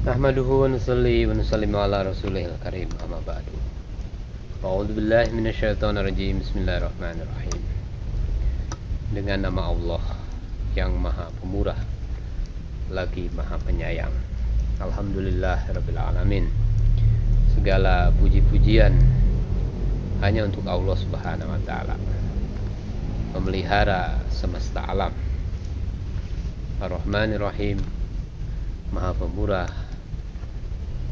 Nahmaduhu wa nusalli wa nusallimu ala rasulihil karim, amma ba'du. A'udzu billahi minasyaitonir rajim. Bismillahirrahmanirrahim. Dengan nama Allah yang Maha Pemurah lagi Maha Penyayang. Alhamdulillahirabbil alamin. Segala puji-pujian hanya untuk Allah Subhanahu wa taala, memelihara semesta alam. Ar-Rahmanir Rahim, Maha Pemurah,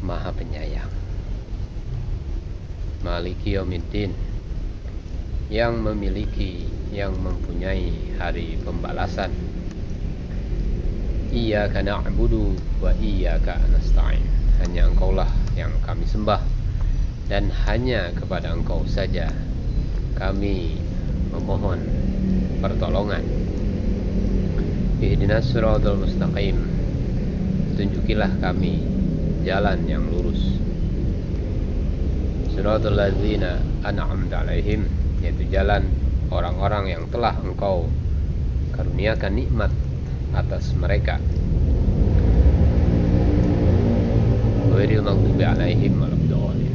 Maha Penyayang. Maliki Yaumiddin, yang memiliki, yang mempunyai hari pembalasan. Iyyaka na'budu wa iyyaka nasta'in. Hanya Engkaulah yang kami sembah, dan hanya kepada Engkau saja kami memohon pertolongan. Ihdinas siratal mustaqim. Tunjukilah kami jalan yang lurus. Siratal ladzina an'amta 'alaihim, yaitu jalan orang-orang yang telah Engkau karuniakan nikmat atas mereka. Ghairil maghdubi 'alaihim waladdallin,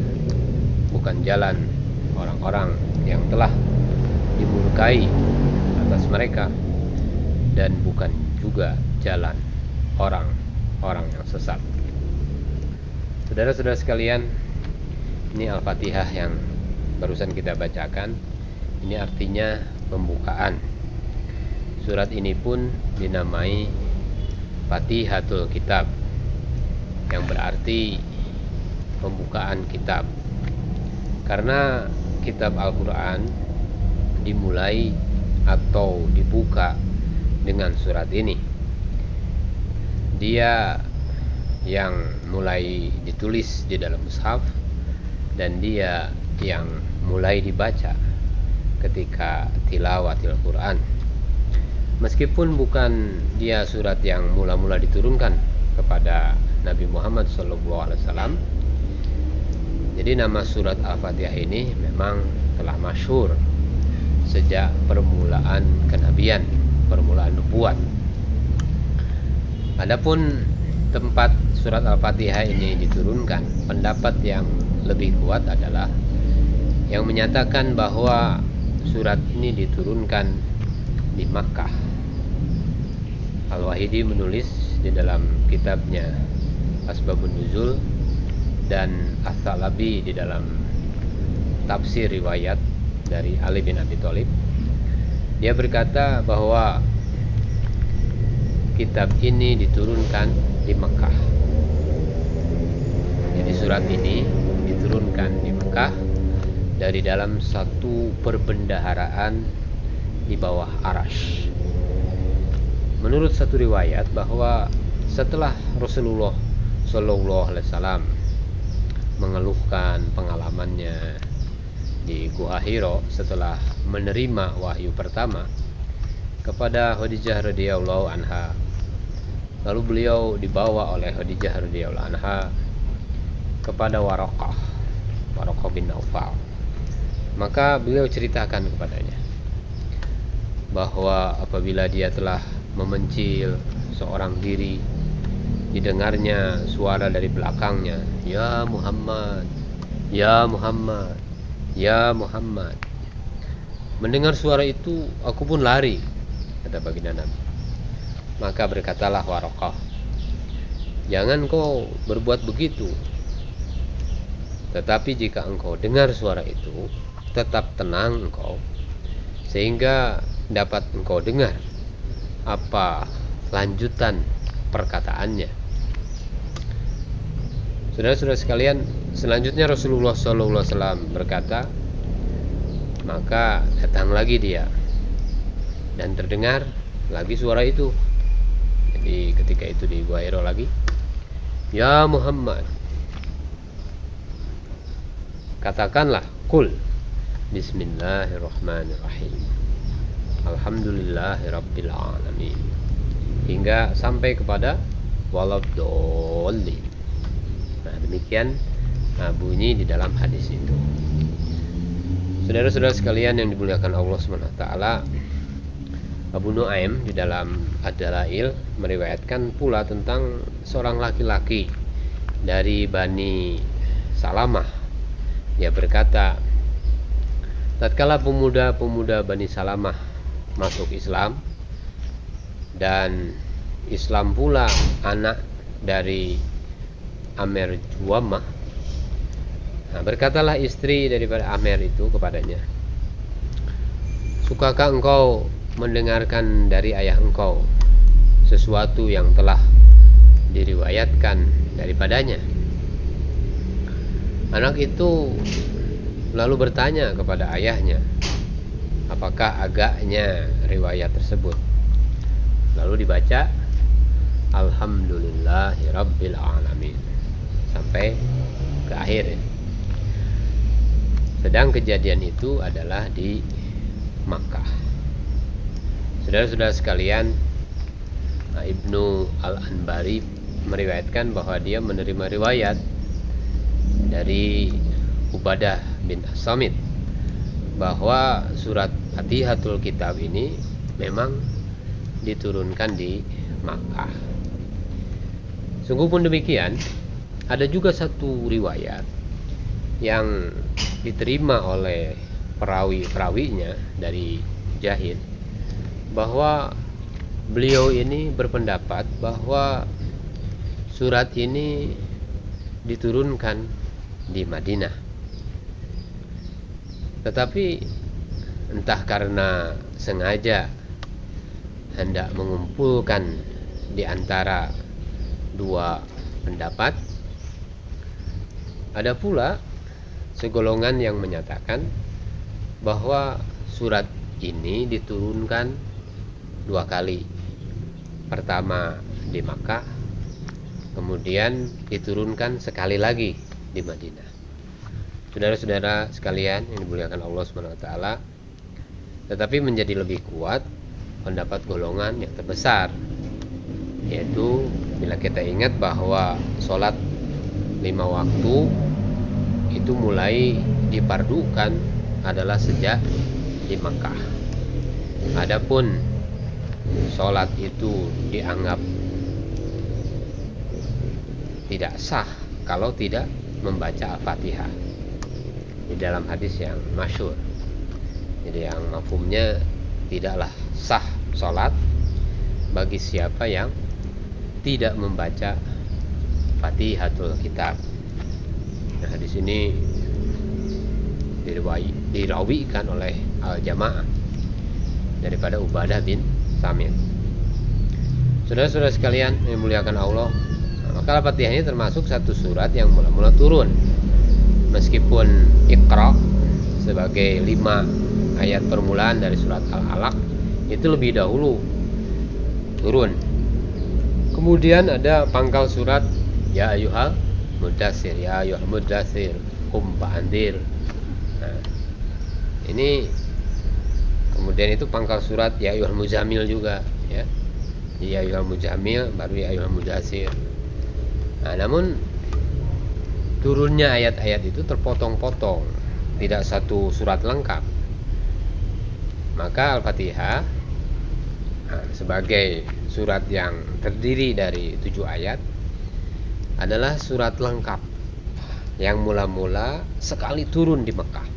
bukan jalan orang-orang yang telah dimurkai atas mereka, dan bukan juga jalan orang-orang yang sesat. Saudara-saudara sekalian, ini Al-Fatihah yang barusan kita bacakan. Ini artinya pembukaan. Surat ini pun dinamai Fatihatul Kitab, yang berarti pembukaan kitab. Karena kitab Al-Quran dimulai atau dibuka dengan surat ini. Dia yang mulai ditulis di dalam mushaf, dan dia yang mulai dibaca ketika tilawatil Quran. Meskipun bukan dia surat yang mula-mula diturunkan kepada Nabi Muhammad SAW, jadi nama surat Al-Fatihah ini memang telah masyhur sejak permulaan kenabian, permulaan nubuat. Adapun tempat surat Al-Fatihah ini diturunkan, pendapat yang lebih kuat adalah yang menyatakan bahwa surat ini diturunkan di Makkah. Al-Wahidi menulis di dalam kitabnya Asbabun Nuzul, dan As-Salabi di dalam tafsir riwayat dari Ali bin Abi Thalib. Dia berkata bahwa kitab ini diturunkan di Mekah. Jadi surat ini diturunkan di Mekah dari dalam satu perbendaharaan di bawah Arash. Menurut satu riwayat bahwa setelah Rasulullah SAW mengeluhkan pengalamannya di Gua Hiro setelah menerima wahyu pertama kepada Khadijah radhiyallahu anha, lalu beliau dibawa oleh Khadijah radhiyallahu anha kepada Waraqah bin Naufal. Maka beliau ceritakan kepadanya bahwa apabila dia telah memencil seorang diri, didengarnya suara dari belakangnya, "Ya Muhammad, ya Muhammad, ya Muhammad." Mendengar suara itu, aku pun lari, kata baginda Nabi. Maka berkatalah Waraqah, "Jangan kau berbuat begitu. Tetapi jika engkau dengar suara itu, tetap tenang engkau, sehingga dapat engkau dengar apa lanjutan perkataannya." Saudara-saudara sekalian, selanjutnya Rasulullah SAW berkata, maka datang lagi dia, dan terdengar lagi suara itu. Jadi ketika itu di Gua Hiro lagi, "Ya Muhammad, katakanlah, kul Bismillahirrahmanirrahim, Alhamdulillahirabbil alamin," hingga sampai kepada waladdallin. Nah, demikian bunyi di dalam hadis itu. Saudara-saudara sekalian yang dimuliakan Allah SWT, Abu Nuaim di dalam Ad-Dalail meriwayatkan pula tentang seorang laki-laki dari Bani Salamah. Dia berkata, tatkala pemuda-pemuda Bani Salamah masuk Islam, dan Islam pula anak dari Amir Juwamah, berkatalah istri daripada Amir itu kepadanya, sukakah engkau mendengarkan dari ayah engkau sesuatu yang telah diriwayatkan daripadanya? Anak itu lalu bertanya kepada ayahnya, apakah agaknya riwayat tersebut? Lalu dibaca Alhamdulillahirabbil alamin sampai ke akhir. Sedang kejadian itu adalah di Makkah. Saudara-saudara sekalian, Ibnu Al-Anbari meriwayatkan bahwa dia menerima riwayat dari Ubadah bin As-Samit bahwa surat Fatihatul Kitab ini memang diturunkan di Makkah. Sungguh pun demikian, ada juga satu riwayat yang diterima oleh perawi-perawinya dari Jahid, bahwa beliau ini berpendapat bahwa surat ini diturunkan di Madinah. Tetapi entah karena sengaja hendak mengumpulkan di antara dua pendapat, ada pula segolongan yang menyatakan bahwa surat ini diturunkan dua kali. Pertama di Makkah, kemudian diturunkan sekali lagi di Madinah. Saudara-saudara sekalian yang dimuliakan Allah SWT, tetapi menjadi lebih kuat pendapat golongan yang terbesar, yaitu bila kita ingat bahwa sholat 5 waktu itu mulai dipardukan adalah sejak di Makkah. Adapun sholat itu dianggap tidak sah kalau tidak membaca Al-Fatihah di dalam hadis yang masyhur. Jadi yang mafhumnya tidaklah sah sholat bagi siapa yang tidak membaca Fatihatul Kitab. Nah, hadis ini dirawikan oleh Al-Jamaah daripada Ubadah bin Samit. Saudara-saudara sekalian yang dimuliakan Allah, maka Al-Fatihah ini termasuk satu surat yang mula-mula turun. Meskipun Iqra sebagai 5 ayat permulaan dari surat Al-Alaq itu lebih dahulu turun. Kemudian ada pangkal surat Ya ayyuhal mudaththir, ya ayyuhal mudaththir qum fa'andzir. Nah, ini kemudian itu pangkal surat Ya ayyuhal muzammil juga, ya. Ya ayyuhal muzammil baru Ya ayyuhal mudaththir. Nah, namun turunnya ayat-ayat itu terpotong-potong, tidak satu surat lengkap. Maka Al-Fatihah sebagai surat yang terdiri dari 7 ayat adalah surat lengkap yang mula-mula sekali turun di Mekah.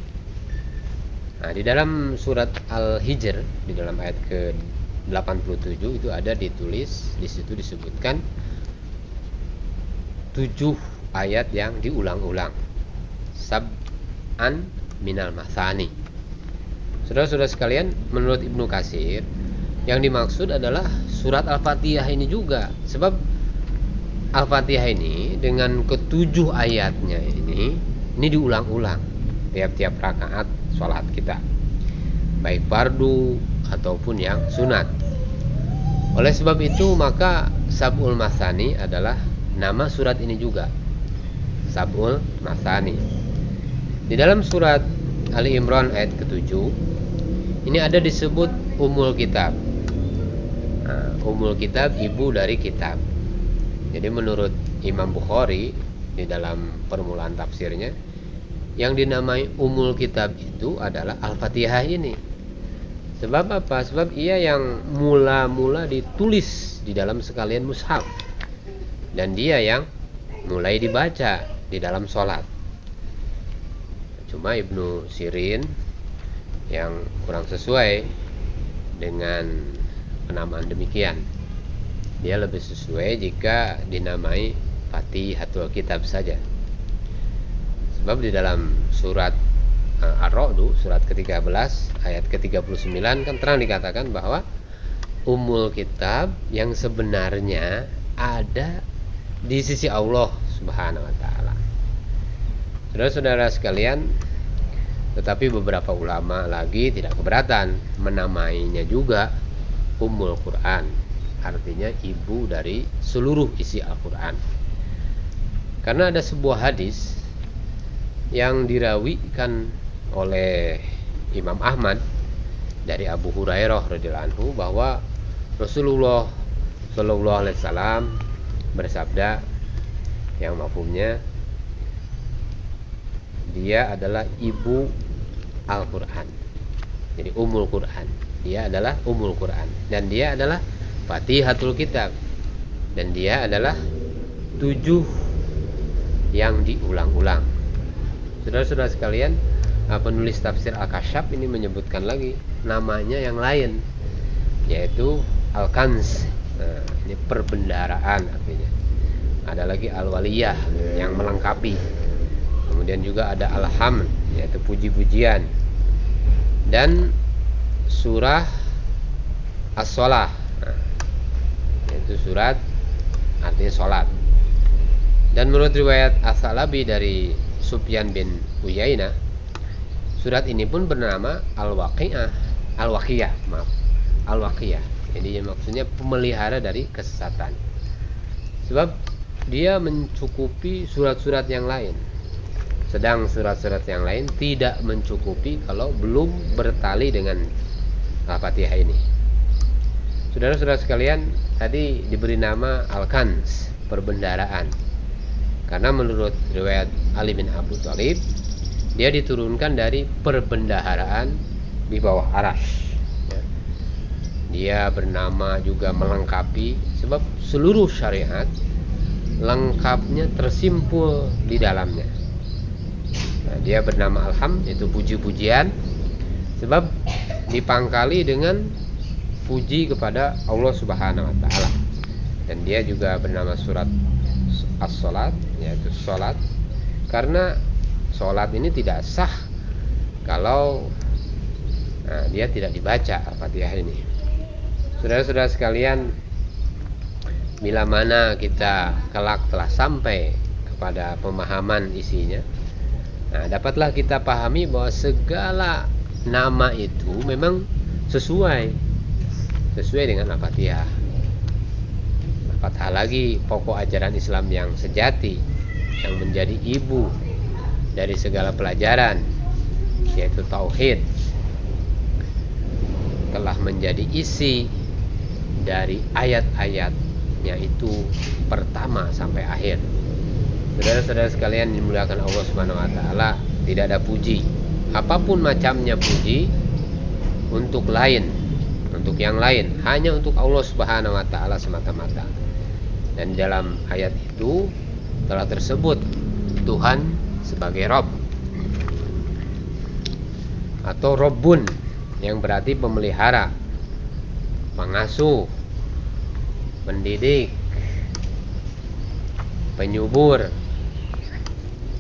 Nah, di dalam surat Al-Hijr di dalam ayat ke-87 itu ada ditulis, di situ disebutkan 7 ayat yang diulang-ulang. Sab'an minal masani. Saudara-saudara sekalian, menurut Ibnu Katsir yang dimaksud adalah surat Al-Fatihah ini juga. Sebab Al-Fatihah ini dengan ke-7 ayatnya ini diulang-ulang tiap-tiap rakaat sholat kita, baik fardu ataupun yang sunat. Oleh sebab itu maka Sab'ul Masani adalah nama surat ini juga, Sab'ul Masani. Di dalam surat Ali Imran ayat ke-7 ini ada disebut Ummul Kitab. Nah, Ummul Kitab, ibu dari kitab. Jadi menurut Imam Bukhari di dalam permulaan tafsirnya, yang dinamai Ummul Kitab itu adalah Al-Fatihah ini. Sebab apa? Sebab ia yang mula-mula ditulis di dalam sekalian mushaf, dan dia yang mulai dibaca di dalam sholat. Cuma Ibnu Sirin yang kurang sesuai dengan penamaan demikian. Dia lebih sesuai jika dinamai Fatihatul Kitab saja. Sebab di dalam surat Ar-Ra'd, surat ke-13 ayat ke-39 kan terang dikatakan bahwa Ummul Kitab yang sebenarnya ada di sisi Allah Subhanahu wa taala. Saudara-saudara sekalian, tetapi beberapa ulama lagi tidak keberatan menamainya juga Ummul Quran, artinya ibu dari seluruh isi Al-Quran. Karena ada sebuah hadis yang dirawikan oleh Imam Ahmad dari Abu Hurairah radhiyallahu anhu bahwa Rasulullah Shallallahu alaihi wasallam bersabda, yang mafhumnya dia adalah ibu Al-Quran. Jadi Ummul Quran, dia adalah Ummul Quran, dan dia adalah Fatihatul Kitab, dan dia adalah 7 yang diulang-ulang. Saudara-saudara sekalian, penulis tafsir Al-Kasyaf ini menyebutkan lagi namanya yang lain, yaitu Al-Kanz. Ini perbendaharaan artinya. Ada lagi Al-Waliyah yang melengkapi. Kemudian juga ada Al-Hamd, yaitu puji-pujian. Dan surah As-Shalah, yaitu surat artinya sholat. Dan menurut riwayat As-Salabi dari Sufyan bin Uyainah, surat ini pun bernama Al-Waqiyah. Jadi maksudnya pemelihara dari kesesatan. Sebab dia mencukupi surat-surat yang lain, sedang surat-surat yang lain tidak mencukupi kalau belum bertali dengan Al-Fatihah ini. Saudara-saudara sekalian, tadi diberi nama Al-Kanz, perbendaharaan, karena menurut riwayat Ali bin Abu Thalib, dia diturunkan dari perbendaharaan di bawah Arash. Dia bernama juga melengkapi, sebab seluruh syariat lengkapnya tersimpul di dalamnya. Dia bernama Al-Hamd, itu puji-pujian, sebab dipangkali dengan puji kepada Allah Subhanahu wa taala. Dan dia juga bernama surat As-Shalat, yaitu sholat, karena sholat ini tidak sah kalau dia tidak dibaca Al-Fatihah ini. Saudara-saudara sekalian, bila mana kita kelak telah sampai kepada pemahaman isinya, dapatlah kita pahami bahwa segala nama itu memang sesuai dengan Al-Fatihah. Apatah lagi pokok ajaran Islam yang sejati, yang menjadi ibu dari segala pelajaran, yaitu tauhid, telah menjadi isi dari ayat-ayatnya itu pertama sampai akhir. Saudara-saudara sekalian dimuliakan Allah Subhanahu wa taala, tidak ada puji apapun macamnya puji untuk yang lain, hanya untuk Allah Subhanahu wa taala semata-mata. Dan dalam ayat itu telah tersebut Tuhan sebagai Rabb atau Rabbun, yang berarti pemelihara, pengasuh, pendidik, penyubur.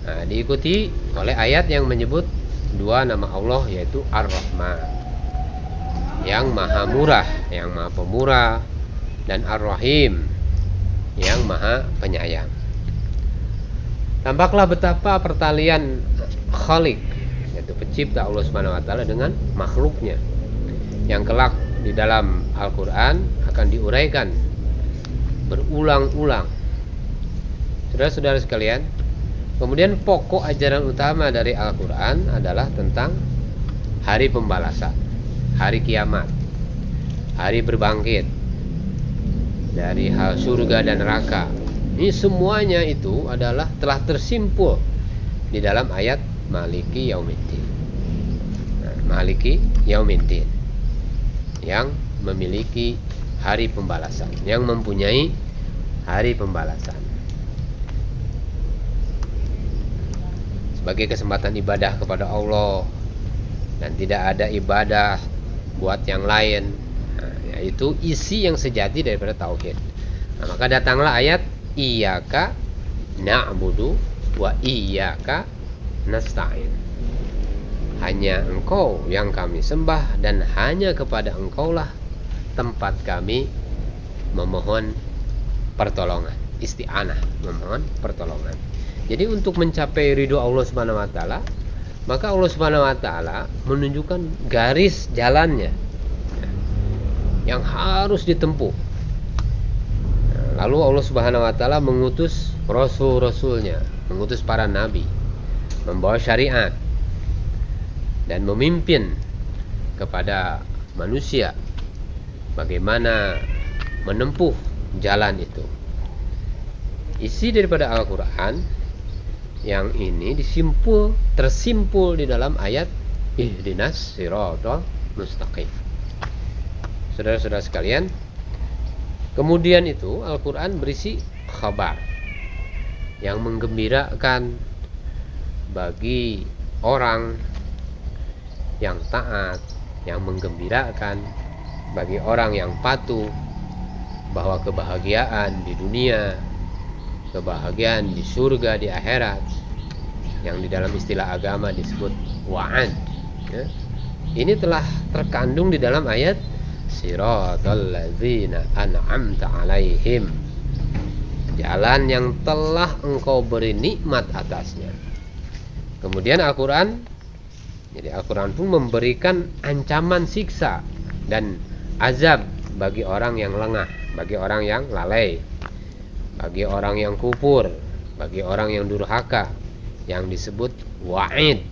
Diikuti oleh ayat yang menyebut 2 nama Allah, yaitu Ar-Rahman, yang maha murah, yang maha pemurah, dan Ar-Rahim, yang maha penyayang. Tampaklah betapa pertalian Khalik, yaitu pencipta Allah Subhanahu wa taala, dengan makhluknya, yang kelak di dalam Al-Quran akan diuraikan berulang-ulang. Saudara-saudara sekalian, kemudian pokok ajaran utama dari Al-Quran adalah tentang hari pembalasan, hari kiamat, hari berbangkit, dari hal surga dan neraka. Ini semuanya itu adalah telah tersimpul di dalam ayat Maliki Yaumiddin. Maliki Yaumiddin, yang memiliki hari pembalasan, yang mempunyai hari pembalasan. sebagai kesempatan ibadah kepada Allah, dan tidak ada ibadah buat yang lain, yaitu isi yang sejati daripada tauhid. Maka datanglah ayat iyyaka na'budu wa iyyaka nasta'in. Hanya Engkau yang kami sembah dan hanya kepada Engkaulah tempat kami memohon pertolongan, isti'anah, memohon pertolongan. Jadi untuk mencapai ridho Allah Subhanahu wa taala, maka Allah Subhanahu wa taala menunjukkan garis jalannya yang harus ditempuh. Lalu Allah Subhanahu wa taala mengutus rasul-rasulnya, mengutus para nabi, membawa syariat dan memimpin kepada manusia bagaimana menempuh jalan itu. Isi daripada Al-Quran yang ini tersimpul di dalam ayat ihdinas siratal mustaqim. Saudara-saudara sekalian, kemudian itu Al-Quran berisi khabar yang menggembirakan bagi orang yang taat, yang menggembirakan bagi orang yang patuh, bahwa kebahagiaan di dunia, kebahagiaan di surga, di akhirat, yang di dalam istilah agama disebut wa'ad, ya, ini telah terkandung di dalam ayat siratal ladzina an'amta alaihim, jalan yang telah Engkau beri nikmat atasnya. Kemudian Al-Quran pun memberikan ancaman siksa dan azab bagi orang yang lengah, bagi orang yang lalai, bagi orang yang kufur, bagi orang yang durhaka, yang disebut wa'id.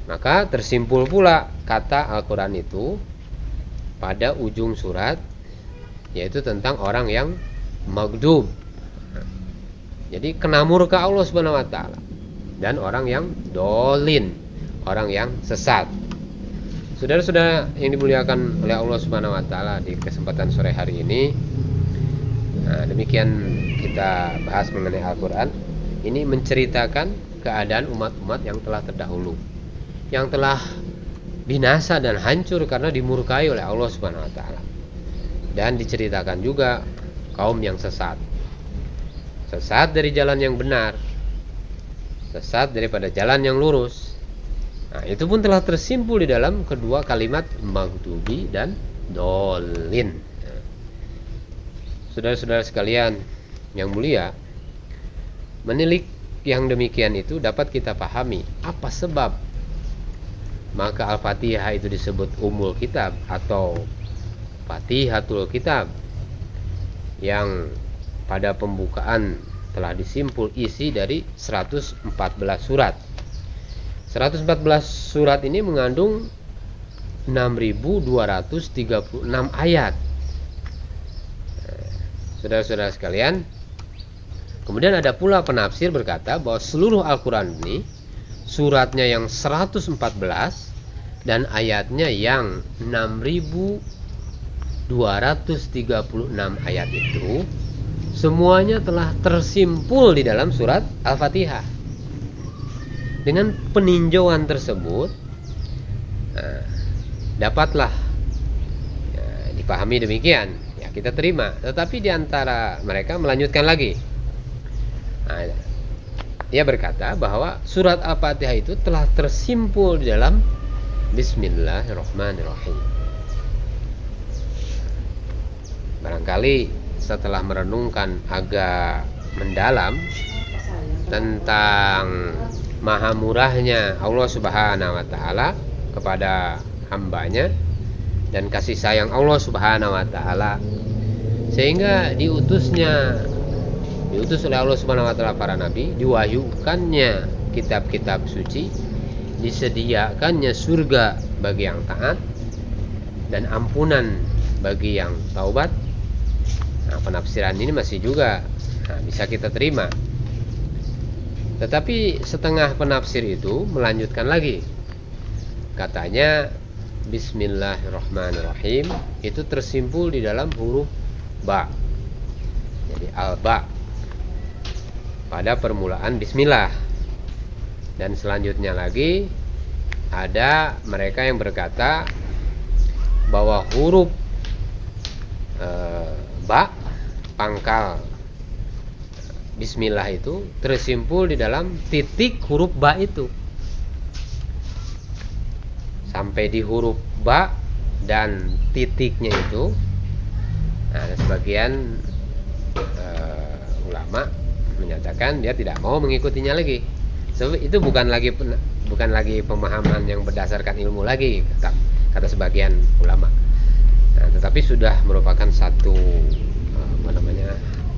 Maka tersimpul pula kata Al-Quran itu pada ujung surat, yaitu tentang orang yang maghdub. Jadi kena murka Allah Subhanahu wa taala, dan orang yang dolin, orang yang sesat. Saudara-saudara yang dimuliakan oleh Allah Subhanahu wa taala, di kesempatan sore hari ini, demikian kita bahas mengenai Al-Quran. Ini menceritakan keadaan umat-umat yang telah terdahulu, yang telah binasa dan hancur karena dimurkai oleh Allah Subhanahu wa taala. Dan diceritakan juga kaum yang sesat dari jalan yang benar, sesat daripada jalan yang lurus. Itu pun telah tersimpul di dalam kedua kalimat maghdubi dan dolin. Saudara-saudara sekalian yang mulia, menilik yang demikian itu dapat kita pahami apa sebab maka Al-Fatihah itu disebut Ummul Kitab atau Fatihatul Kitab, yang pada pembukaan telah disimpul isi dari 114 surat. 114 surat ini mengandung 6.236 ayat. Saudara-saudara sekalian, kemudian ada pula penafsir berkata bahwa seluruh Al-Quran ini, suratnya yang 114 dan ayatnya yang 6.236 ayat itu, semuanya telah tersimpul di dalam surat Al-Fatihah. Dengan peninjauan tersebut, dapatlah dipahami demikian, ya kita terima. Tetapi diantara mereka melanjutkan lagi. Dia berkata bahwa surat Al-Fatihah itu telah tersimpul di dalam Bismillahirrahmanirrahim. Barangkali setelah merenungkan agak mendalam tentang maha murahnya Allah Subhanahu wa taala kepada hambanya dan kasih sayang Allah Subhanahu wa taala, sehingga diutus oleh Allah Subhanahu wa taala para nabi, diwahyukannya kitab-kitab suci, disediakannya surga bagi yang taat dan ampunan bagi yang taubat. Penafsiran ini masih juga bisa kita terima. Tetapi setengah penafsir itu melanjutkan lagi. Katanya Bismillahirrahmanirrahim itu tersimpul di dalam huruf ba. Jadi al-ba pada permulaan bismillah. Dan selanjutnya lagi ada mereka yang berkata bahwa huruf ba pangkal bismillah itu tersimpul di dalam titik huruf ba itu. Sampai di huruf ba dan titiknya itu, ada sebagian ulama menyatakan dia tidak mau mengikutinya lagi. Sebab itu bukan lagi pemahaman yang berdasarkan ilmu lagi, kata sebagian ulama. Nah, tetapi sudah merupakan satu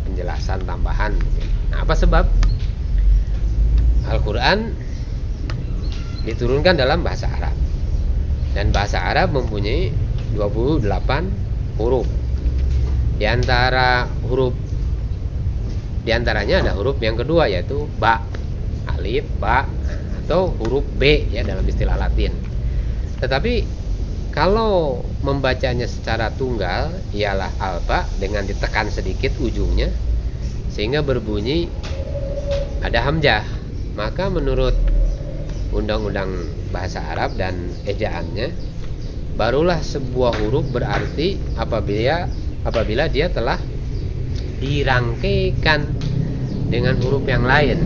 penjelasan tambahan. Nah, apa sebab? Al-Quran diturunkan dalam bahasa Arab, dan bahasa Arab mempunyai 28 huruf. Di antaranya ada huruf yang kedua, yaitu ba, alif, ba, atau huruf B ya dalam istilah Latin. Tetapi kalau membacanya secara tunggal ialah alba dengan ditekan sedikit ujungnya sehingga berbunyi ada hamzah. Maka menurut undang-undang bahasa Arab dan ejaannya, barulah sebuah huruf berarti apabila dia telah dirangkaikan dengan huruf yang lain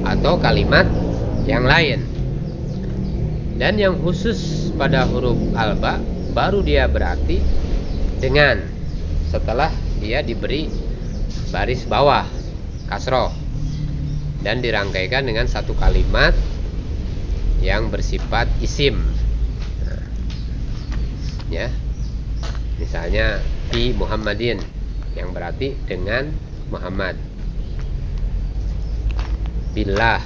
atau kalimat yang lain. Dan yang khusus pada huruf alba, baru dia berarti dengan setelah dia diberi baris bawah kasroh dan dirangkaikan dengan satu kalimat yang bersifat isim. Ya, misalnya fi Muhammadin, yang berarti dengan Muhammad. Billah,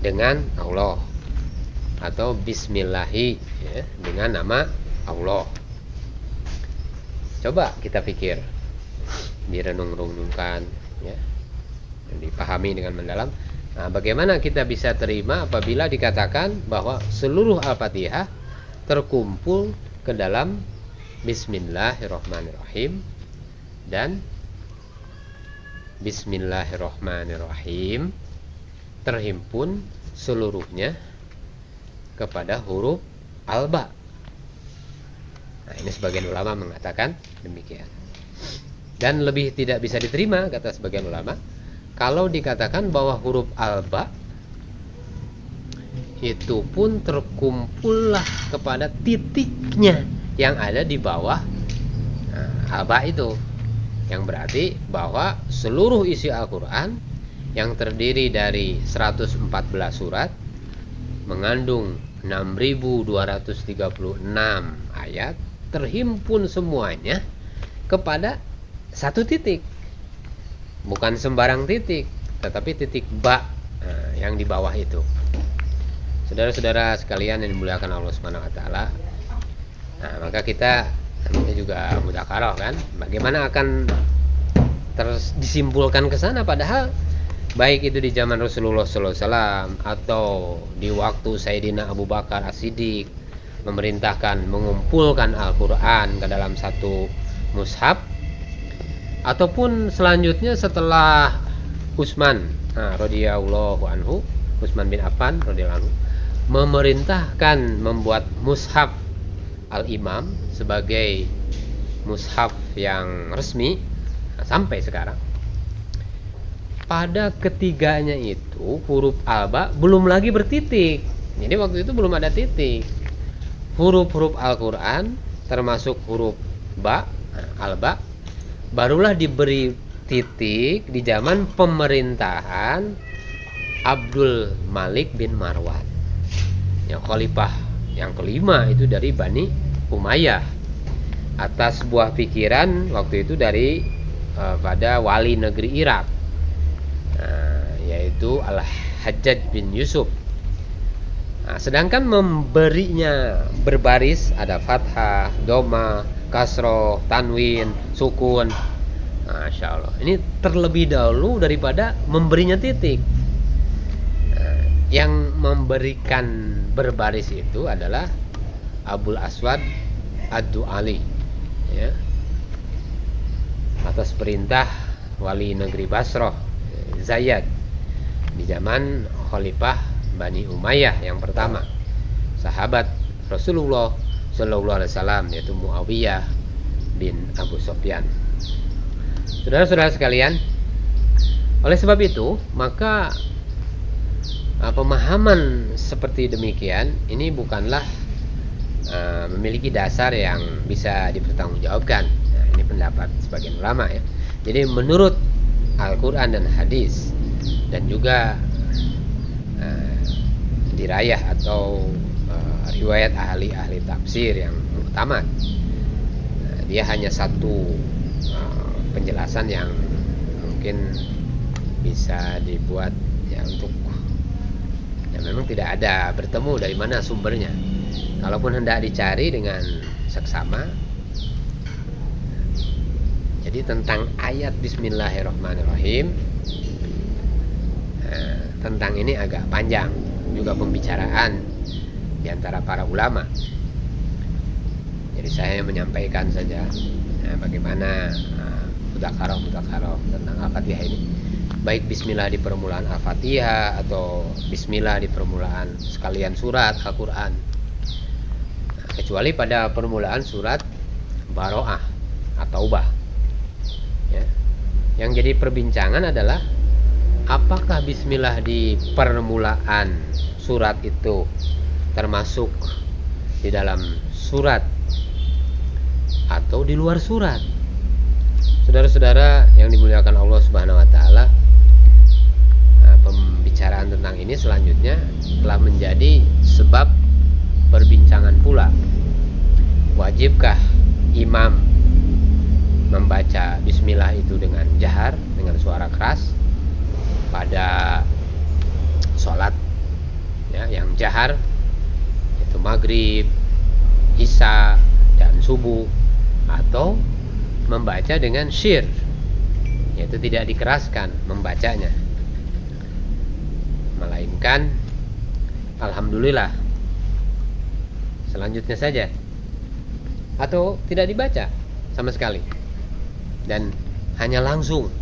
dengan Allah. Atau bismillahi, ya, dengan nama Allah. Coba kita pikir, direnung-renungkan, ya, dan dipahami dengan mendalam. Nah, bagaimana kita bisa terima apabila dikatakan bahwa seluruh Al-Fatihah terkumpul ke dalam Bismillahirrahmanirrahim dan Bismillahirrahmanirrahim terhimpun seluruhnya kepada huruf alba. Nah, ini sebagian ulama mengatakan demikian. Dan lebih tidak bisa diterima, kata sebagian ulama, kalau dikatakan bahwa huruf alba itu pun terkumpullah kepada titiknya yang ada di bawah alba itu, yang berarti bahwa seluruh isi Al-Quran yang terdiri dari 114 surat mengandung 6.236 ayat terhimpun semuanya kepada satu titik. Bukan sembarang titik, tetapi titik ba yang di bawah itu. Saudara-saudara sekalian yang dimuliakan Allah Subhanahu wa taala. Nah, maka kita juga mudzakarah kan, bagaimana akan disimpulkan ke sana, padahal baik itu di zaman Rasulullah SAW atau di waktu Sayyidina Abu Bakar As-Siddiq memerintahkan mengumpulkan Al-Quran ke dalam satu mushaf, ataupun selanjutnya setelah Utsman radhiyallahu anhu, Utsman bin Affan radhiyallahu anhu memerintahkan membuat mushaf Al-Imam sebagai mushaf yang resmi, sampai sekarang. Pada ketiganya itu huruf alba belum lagi bertitik. Jadi waktu itu belum ada titik. Huruf-huruf Al-Quran termasuk huruf ba, alba, barulah diberi titik di zaman pemerintahan Abdul Malik bin Marwan, yang khalifah yang kelima itu dari Bani Umayyah, atas sebuah pikiran waktu itu dari pada wali negeri Irak, yaitu Al-Hajjaj bin Yusuf. Nah, sedangkan memberinya berbaris ada fathah, doma, kasroh, tanwin, sukun. Masya Allah, ini terlebih dahulu daripada memberinya titik. Yang memberikan berbaris itu adalah Abul Aswad Ad-Du'ali, ya, atas perintah wali negeri Basrah Zayad di zaman Khalifah Bani Umayyah yang pertama, sahabat Rasulullah Shallallahu Alaihi Wasallam, yaitu Muawiyah bin Abu Sufyan. Saudara-saudara sekalian, oleh sebab itu maka pemahaman seperti demikian ini bukanlah memiliki dasar yang bisa dipertanggungjawabkan. Nah, ini pendapat sebagian ulama ya. Jadi menurut Al-Quran dan hadis, dan juga dirayah atau riwayat ahli-ahli tafsir yang muktamad, dia hanya satu penjelasan yang mungkin bisa dibuat ya untuk memang tidak ada bertemu dari mana sumbernya. Kalaupun hendak dicari dengan seksama, jadi tentang ayat Bismillahirrahmanirrahim, tentang ini agak panjang juga pembicaraan di antara para ulama. Jadi saya menyampaikan saja bagaimana mudzakarah tentang Al-Fatihah ini. Baik bismillah di permulaan Al-Fatihah atau bismillah di permulaan sekalian surat Al-Quran, kecuali pada permulaan surat Baro'ah atau Taubah ya. Yang jadi perbincangan adalah apakah bismillah di permulaan surat itu termasuk di dalam surat atau di luar surat. Saudara-saudara yang dimuliakan Allah Subhanahu wa taala, pembicaraan tentang ini selanjutnya telah menjadi sebab perbincangan pula. Wajibkah imam membaca bismillah itu dengan jahar, dengan suara keras pada sholat ya, yang jahar itu maghrib, isya dan subuh, atau membaca dengan syir, yaitu tidak dikeraskan membacanya, melainkan alhamdulillah selanjutnya saja, atau tidak dibaca sama sekali dan hanya langsung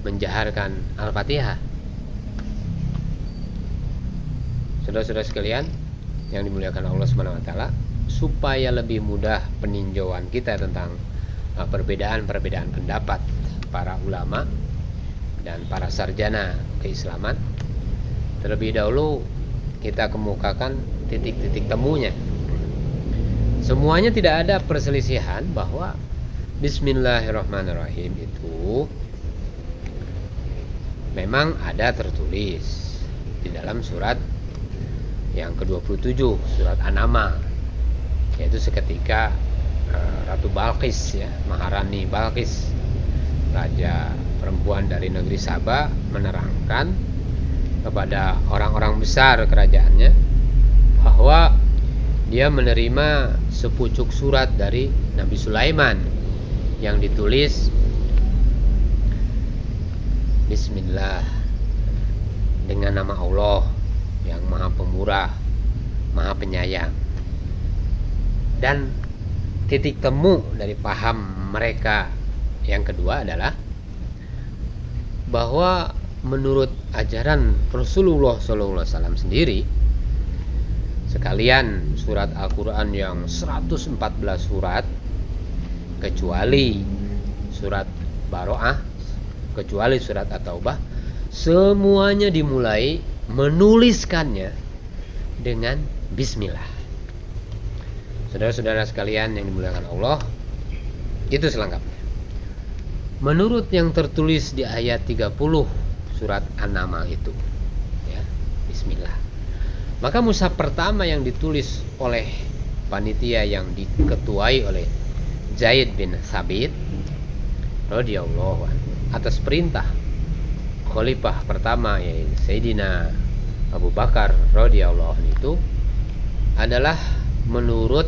menjaharkan Al-Fatihah. Saudara-saudara sekalian yang dimuliakan Allah Subhanahu wa taala, supaya lebih mudah peninjauan kita tentang perbedaan-perbedaan pendapat para ulama dan para sarjana keislaman, terlebih dahulu kita kemukakan titik-titik temunya. Semuanya tidak ada perselisihan bahwa Bismillahirrahmanirrahim itu memang ada tertulis di dalam surat yang ke-27, surat An-Naml, yaitu seketika Ratu Balqis ya, Maharani Balqis, raja perempuan dari negeri Saba, menerangkan kepada orang-orang besar kerajaannya bahwa dia menerima sepucuk surat dari Nabi Sulaiman yang ditulis Bismillah, dengan nama Allah yang Maha Pemurah, Maha Penyayang. Dan titik temu dari paham mereka yang kedua adalah bahwa menurut ajaran Rasulullah SAW sendiri, sekalian surat Al-Quran yang 114 surat, kecuali surat Baro'ah, kecuali surat At-Taubah, semuanya dimulai menuliskannya dengan Bismillah. Saudara-saudara sekalian yang dimuliakan Allah, itu selengkapnya. Menurut yang tertulis di ayat 30 surat An-Naml itu ya, Bismillah, maka mushaf pertama yang ditulis oleh panitia yang diketuai oleh Zaid bin Thabit radhiyallahu anhu atas perintah khalifah pertama yaitu Sayyidina Abu Bakar radhiyallahu anhu, itu adalah menurut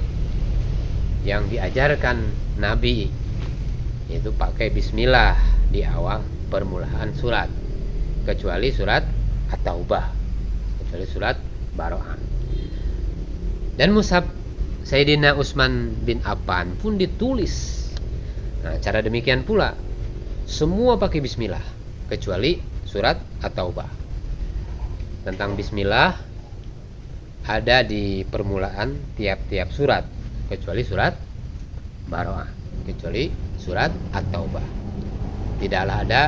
yang diajarkan Nabi, yaitu pakai bismillah di awal permulaan surat, kecuali surat At-Taubah, kecuali surat Baro'ah. Dan mushaf Sayyidina Utsman bin Affan pun ditulis cara demikian pula, semua pakai bismillah kecuali surat At-Taubah. tentang bismillah ada di permulaan tiap-tiap surat, kecuali surat Baroah, kecuali surat At-Taubah. Tidaklah ada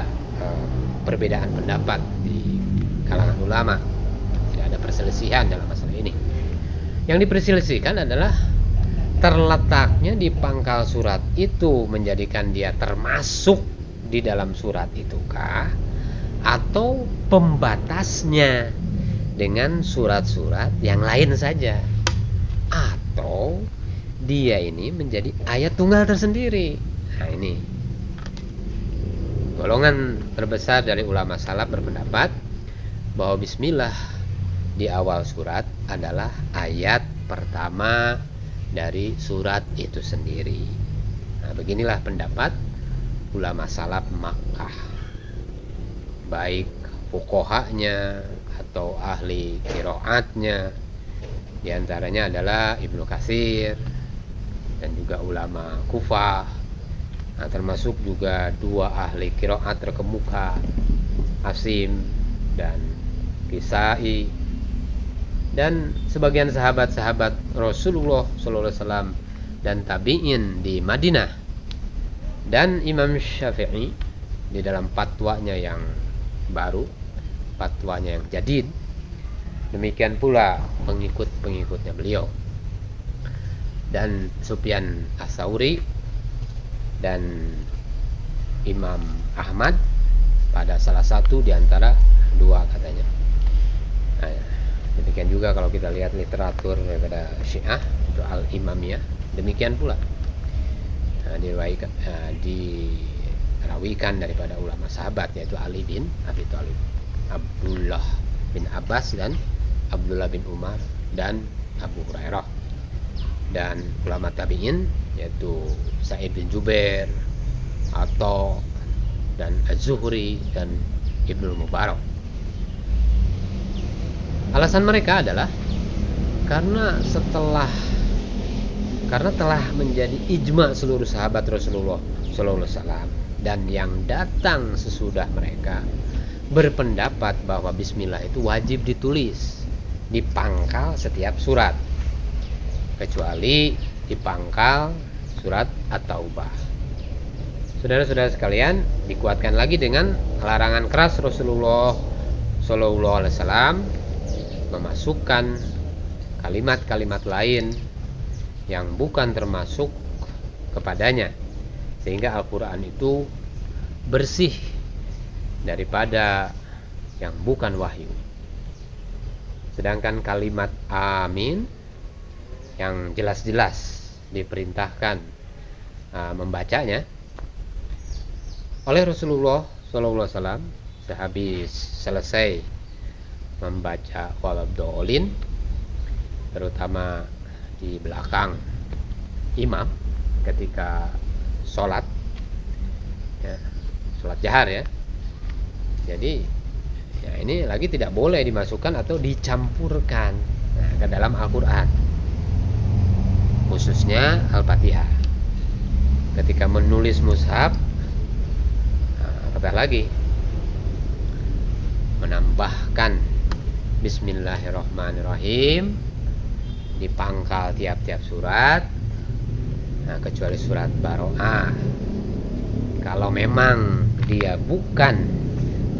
perbedaan pendapat di kalangan ulama, tidak ada perselisihan dalam masalah ini. Yang diperselisihkan adalah terletaknya di pangkal surat itu menjadikan dia termasuk di dalam surat itukah, atau pembatasnya dengan surat-surat yang lain saja, atau dia ini menjadi ayat tunggal tersendiri. Nah, ini golongan terbesar dari ulama salaf berpendapat bahwa bismillah di awal surat adalah ayat pertama dari surat itu sendiri. Nah, beginilah pendapat ulama salaf Makkah, baik fuqahanya atau ahli qiraatnya. Di antaranya adalah Ibnu Katsir dan juga ulama Kufah. Nah, termasuk juga dua ahli qiraat terkemuka, Asim dan Kisai, dan sebagian sahabat-sahabat Rasulullah SAW dan tabi'in di Madinah, dan Imam Syafi'i di dalam fatwanya yang baru, fatwanya yang jadid. Demikian pula pengikut-pengikutnya beliau, dan Sufyan Ats-Tsauri dan Imam Ahmad pada salah satu di antara dua katanya. Nah, demikian juga kalau kita lihat literatur daripada Syiah itu Al-Imamiyah, demikian pula dirawikan daripada ulama sahabat, yaitu Ali bin Abi Thalib, Abdullah bin Abbas, dan Abdullah bin Umar, dan Abu Hurairah. Dan ulama tabi'in yaitu Sa'id bin Jubair, Atha, dan Az-Zuhri, dan Ibnu Mubarak. Alasan mereka adalah karena telah menjadi ijma seluruh sahabat Rasulullah SAW dan yang datang sesudah mereka berpendapat bahwa bismillah itu wajib ditulis di pangkal setiap surat, kecuali di pangkal surat At-Taubah. Saudara-saudara sekalian, dikuatkan lagi dengan larangan keras Rasulullah SAW memasukkan kalimat-kalimat lain yang bukan termasuk kepadanya, sehingga Al-Quran itu bersih daripada yang bukan wahyu. Sedangkan kalimat amin yang jelas-jelas diperintahkan membacanya oleh Rasulullah SAW sehabis selesai membaca waladhdallin, terutama di belakang imam ketika sholat jahar ya. Jadi ya, ini lagi tidak boleh dimasukkan atau dicampurkan ke dalam Al-Quran, khususnya Al-Fatihah. Ketika menulis mushaf, kata lagi menambahkan Bismillahirrahmanirrahim di pangkal tiap-tiap surat, kecuali surat Baroah, kalau memang dia bukan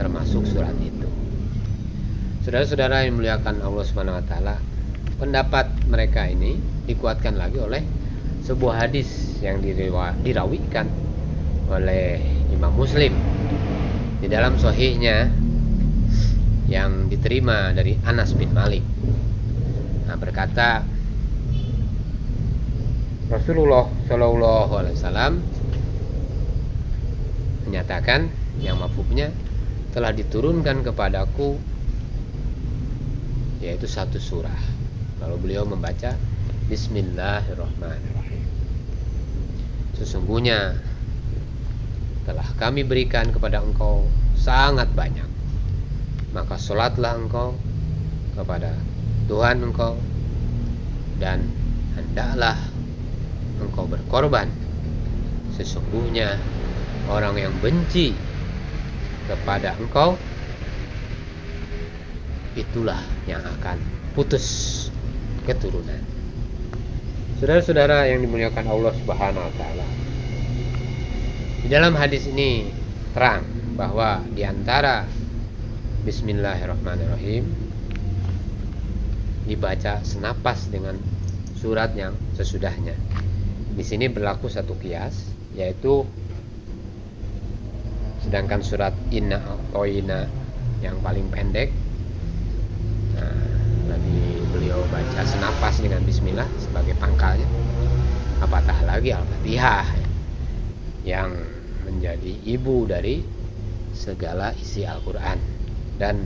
termasuk surat itu. Saudara-saudara yang muliakan Allah Subhanahu wa taala, pendapat mereka ini dikuatkan lagi oleh sebuah hadis yang dirawikan oleh Imam Muslim di dalam sahihnya, yang diterima dari Anas bin Malik. Berkata Rasulullah SAW menyatakan, yang mafhumnya, telah diturunkan kepadaku yaitu satu surah. Lalu beliau membaca Bismillahirrahmanirrahim. Sesungguhnya telah kami berikan kepada engkau sangat banyak, maka sholatlah engkau kepada Tuhan engkau, dan hendaklah engkau berkorban. Sesungguhnya orang yang benci kepada engkau itulah yang akan putus keturunan. Saudara-saudara yang dimuliakan Allah Subhanahu wa taala. Di dalam hadis ini terang bahwa di antara Bismillahirrahmanirrahim dibaca senapas dengan surat yang sesudahnya. Di sini berlaku satu kias, yaitu sedangkan surat Inna A'toina yang paling pendek, Nabi beliau baca senapas dengan Bismillah sebagai pangkalnya. Apatah lagi Al-Fatihah yang menjadi ibu dari segala isi Al-Quran, dan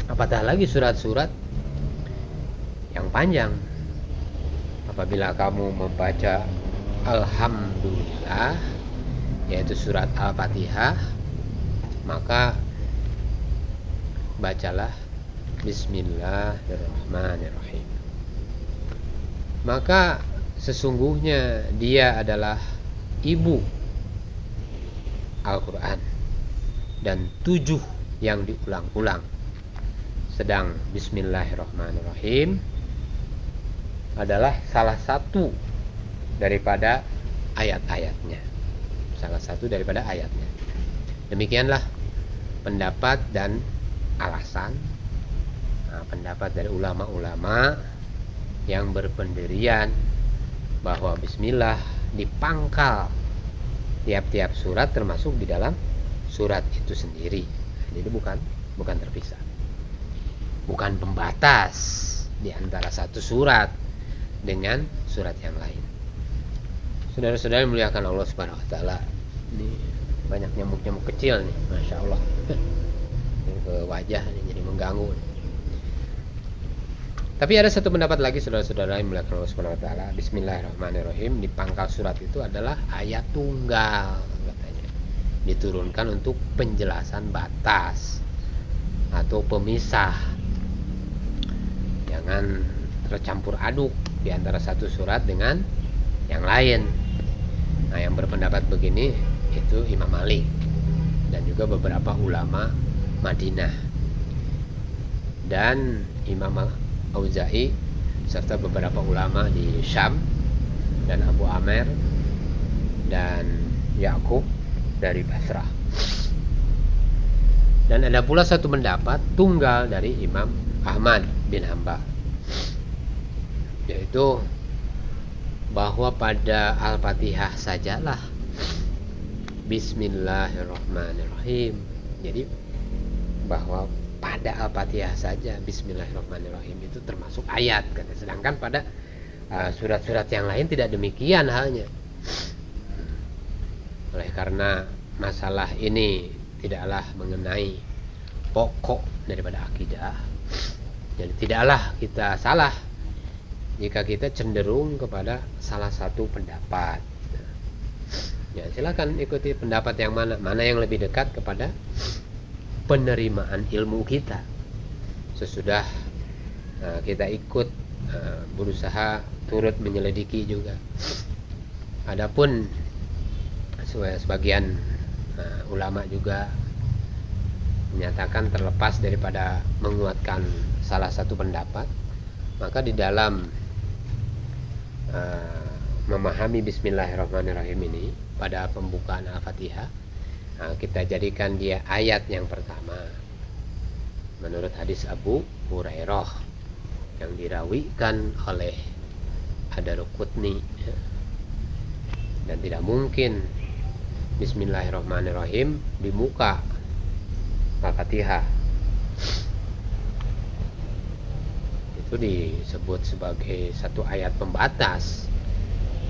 apatah lagi surat-surat yang panjang. Apabila kamu membaca Alhamdulillah, yaitu surat Al-Fatihah, maka bacalah Bismillahirrahmanirrahim. Maka sesungguhnya dia adalah ibu Al-Quran, dan 7 yang diulang-ulang. Sedang Bismillahirrahmanirrahim adalah salah satu daripada ayat-ayatnya. Demikianlah pendapat dan alasan pendapat dari ulama-ulama yang berpendirian bahwa Bismillah dipangkal tiap-tiap surat, termasuk di dalam surat itu sendiri. Jadi bukan terpisah, bukan pembatas di antara satu surat dengan surat yang lain. Saudara-saudara yang muliakan Allah Subhanahu wa taala, ini banyak nyamuk-nyamuk kecil nih, Masya Allah. Ke wajah nih, jadi mengganggu nih. Tapi ada satu pendapat lagi, saudara-saudara yang muliakan Allah Subhanahu wa taala, Bismillahirrahmanirrahim di pangkal surat itu adalah ayat tunggal, katanya. Diturunkan untuk penjelasan batas atau pemisah. Jangan tercampur aduk di antara satu surat dengan yang lain. Nah, yang berpendapat begini itu Imam Malik dan juga beberapa ulama Madinah dan Imam Auza'i serta beberapa ulama di Syam dan Abu Amr dan Yakub dari Basrah. Dan ada pula satu pendapat tunggal dari Imam Ahmad bin Hanbal, yaitu bahwa pada Al-Fatihah sajalah Bismillahirrahmanirrahim. Jadi bahwa pada Al-Fatihah saja Bismillahirrahmanirrahim itu termasuk ayat, sedangkan pada surat-surat yang lain tidak demikian halnya. Oleh karena masalah ini tidaklah mengenai pokok daripada akidah, jadi tidaklah kita salah jika kita cenderung kepada salah satu pendapat. Ya, silakan ikuti pendapat yang mana yang lebih dekat kepada penerimaan ilmu kita. Sesudah kita ikut berusaha turut menyelidiki juga. Adapun sebagian ulama juga menyatakan terlepas daripada menguatkan salah satu pendapat, maka di dalam memahami Bismillahirrahmanirrahim ini pada pembukaan Al-Fatihah, kita jadikan dia ayat yang pertama menurut hadis Abu Hurairah yang dirawikan oleh Ad-Darqutni. Dan tidak mungkin Bismillahirrahmanirrahim di muka Al-Fatihah itu disebut sebagai satu ayat pembatas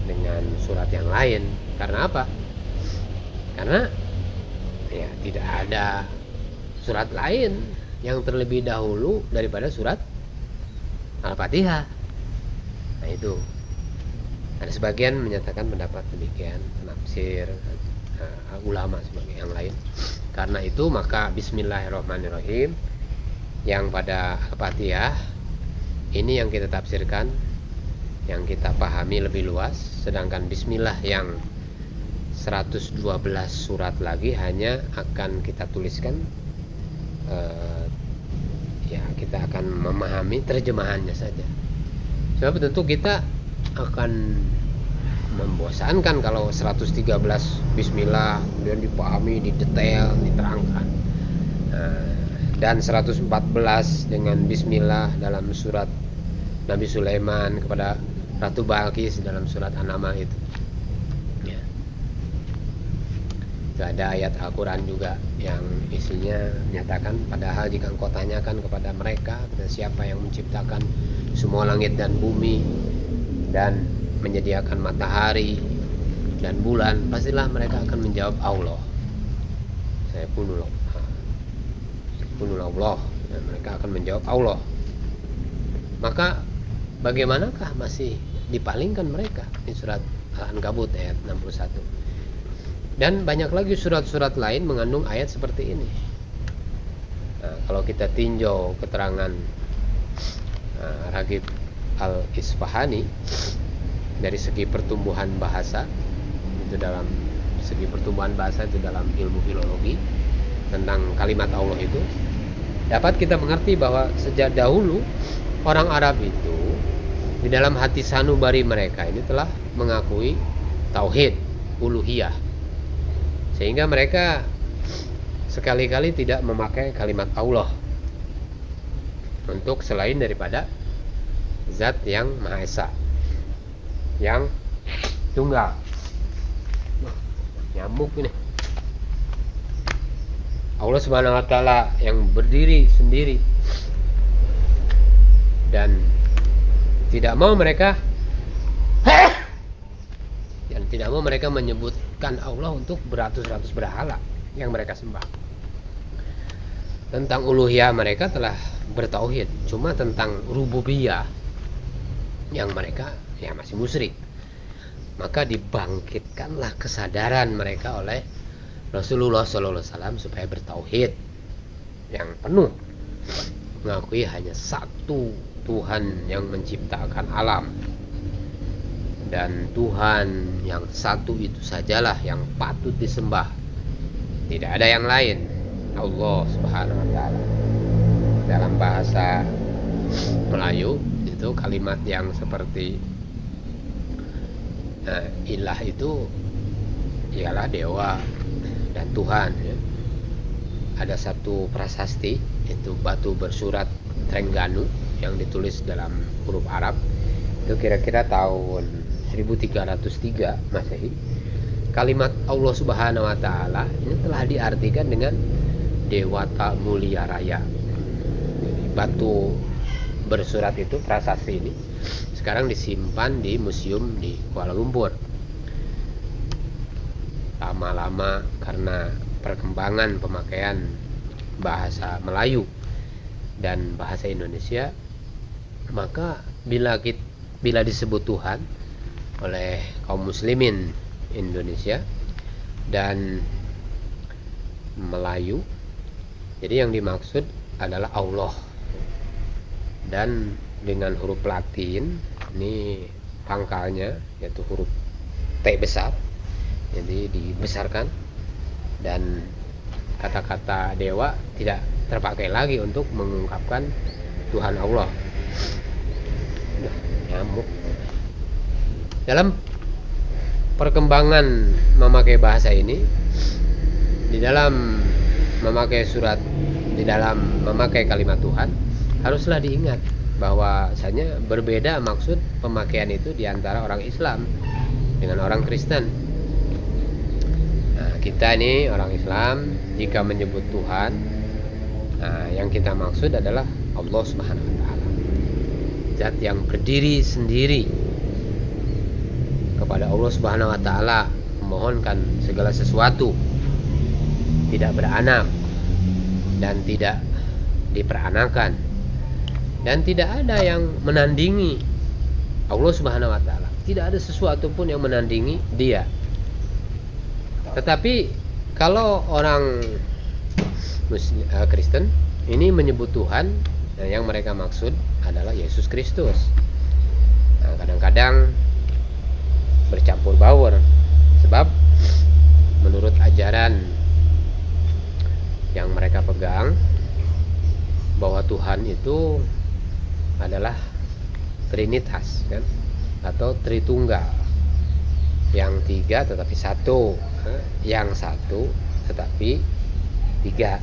dengan surat yang lain. Karena apa? Karena ya tidak ada surat lain yang terlebih dahulu daripada surat Al-Fatihah. Nah, itu ada sebagian menyatakan pendapat demikian, penafsir ulama sebagai yang lain. Karena itu maka Bismillahirrahmanirrahim yang pada Al-Fatihah ini yang kita tafsirkan, yang kita pahami lebih luas, sedangkan Bismillah yang 112 surat lagi hanya akan kita tuliskan ya kita akan memahami terjemahannya saja. Sebab tentu kita akan membosankan kalau 113 bismillah kemudian dipahami, didetail, diterangkan. Dan 114 dengan bismillah dalam surat Nabi Sulaiman kepada Ratu Balqis dalam surat An-Naml itu. Ya. Itu ada ayat Al-Quran juga yang isinya menyatakan, padahal jika engkau tanyakan kepada mereka siapa yang menciptakan semua langit dan bumi dan menyediakan matahari dan bulan, pastilah mereka akan menjawab Allah. Saya punul Allah, dan mereka akan menjawab Allah. Maka bagaimanakah masih dipalingkan mereka? Di surat Al-Ankabut ayat 61. Dan banyak lagi surat-surat lain mengandung ayat seperti ini. Kalau kita tinjau keterangan Raghib Al-Isfahani dari segi pertumbuhan bahasa, itu dalam segi pertumbuhan bahasa itu dalam ilmu filologi tentang kalimat Allah itu, dapat kita mengerti bahwa sejak dahulu orang Arab itu di dalam hati sanubari mereka ini telah mengakui tauhid uluhiyah, sehingga mereka sekali-kali tidak memakai kalimat Allah untuk selain daripada zat yang Maha Esa, yang tunggal. Nyamuk ini. Allah Subhanahu wa taala yang berdiri sendiri, dan tidak mau mereka menyebutkan Allah untuk beratus-ratus berhala yang mereka sembah. Tentang uluhiyah mereka telah bertauhid, cuma tentang rububiyah yang mereka masih musyrik. Maka dibangkitkanlah kesadaran mereka oleh Rasulullah SAW supaya bertauhid yang penuh, mengakui hanya satu Tuhan yang menciptakan alam, dan Tuhan yang satu itu sajalah yang patut disembah, tidak ada yang lain, Allah Subhanahu wa taala. Dalam bahasa Melayu itu kalimat yang seperti ilah itu ialah dewa dan Tuhan, ya. Ada satu prasasti, itu batu bersurat Trengganu yang ditulis dalam huruf Arab, itu kira-kira tahun 1303 Masehi. Kalimat Allah Subhanahu wa taala ini telah diartikan dengan Dewata Mulia Raya. Jadi batu bersurat itu, prasasti ini sekarang disimpan di museum di Kuala Lumpur. Lama-lama karena perkembangan pemakaian bahasa Melayu dan bahasa Indonesia, maka bila disebut Tuhan oleh kaum muslimin Indonesia dan Melayu, jadi yang dimaksud adalah Allah, dan dengan huruf Latin ini pangkalnya yaitu huruf T besar, jadi dibesarkan, dan kata-kata dewa tidak terpakai lagi untuk mengungkapkan Tuhan Allah. Nyamuk. Dalam perkembangan memakai bahasa ini, di dalam memakai kalimat Tuhan, haruslah diingat bahwasanya berbeda maksud pemakaian itu di antara orang Islam dengan orang Kristen. Nah, kita ini orang Islam jika menyebut Tuhan, yang kita maksud adalah Allah Subhanahu wa taala, zat yang berdiri sendiri. Kepada Allah Subhanahu wa taala memohonkan segala sesuatu, tidak beranak dan tidak diperanakan, dan tidak ada yang menandingi Allah Subhanahu wa taala. Tidak ada sesuatu pun yang menandingi Dia. Tetapi kalau orang Kristen ini menyebut Tuhan, yang mereka maksud adalah Yesus Kristus. Kadang-kadang bercampur baur, sebab menurut ajaran yang mereka pegang bahwa Tuhan Tuhan itu adalah Trinitas kan, atau Tritunggal, yang tiga tetapi satu, yang satu tetapi tiga.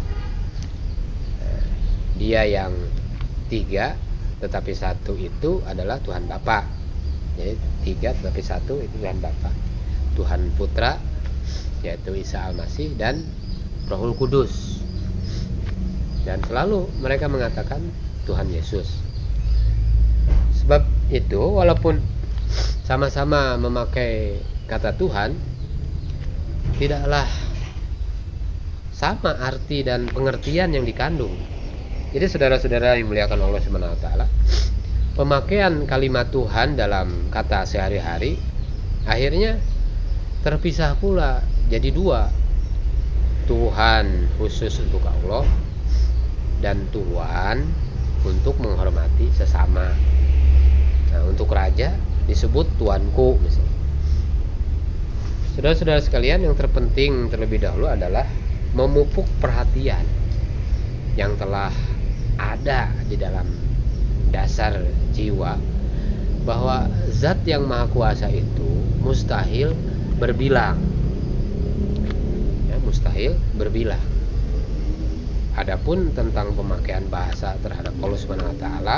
Dia yang tiga tetapi satu itu adalah Tuhan Bapa. Jadi tiga tetapi satu itu Tuhan Bapa, Tuhan Putra yaitu Isa Al-Masih, dan Rohul Kudus. Dan selalu mereka mengatakan Tuhan Yesus. Sebab itu walaupun sama-sama memakai kata Tuhan, tidaklah sama arti dan pengertian yang dikandung. Jadi saudara-saudara yang dimuliakan Allah Subhanahu wa taala, pemakaian kalimat Tuhan dalam kata sehari-hari akhirnya terpisah pula jadi dua. Tuhan khusus untuk Allah dan Tuhan untuk menghormati sesama. Nah, untuk raja disebut tuanku misalnya. Saudara-saudara sekalian, yang terpenting terlebih dahulu adalah memupuk perhatian yang telah ada di dalam dasar jiwa bahwa zat yang maha kuasa itu mustahil berbilang, ya, mustahil berbilang. Adapun tentang pemakaian bahasa terhadap Allah Subhanahu wa taala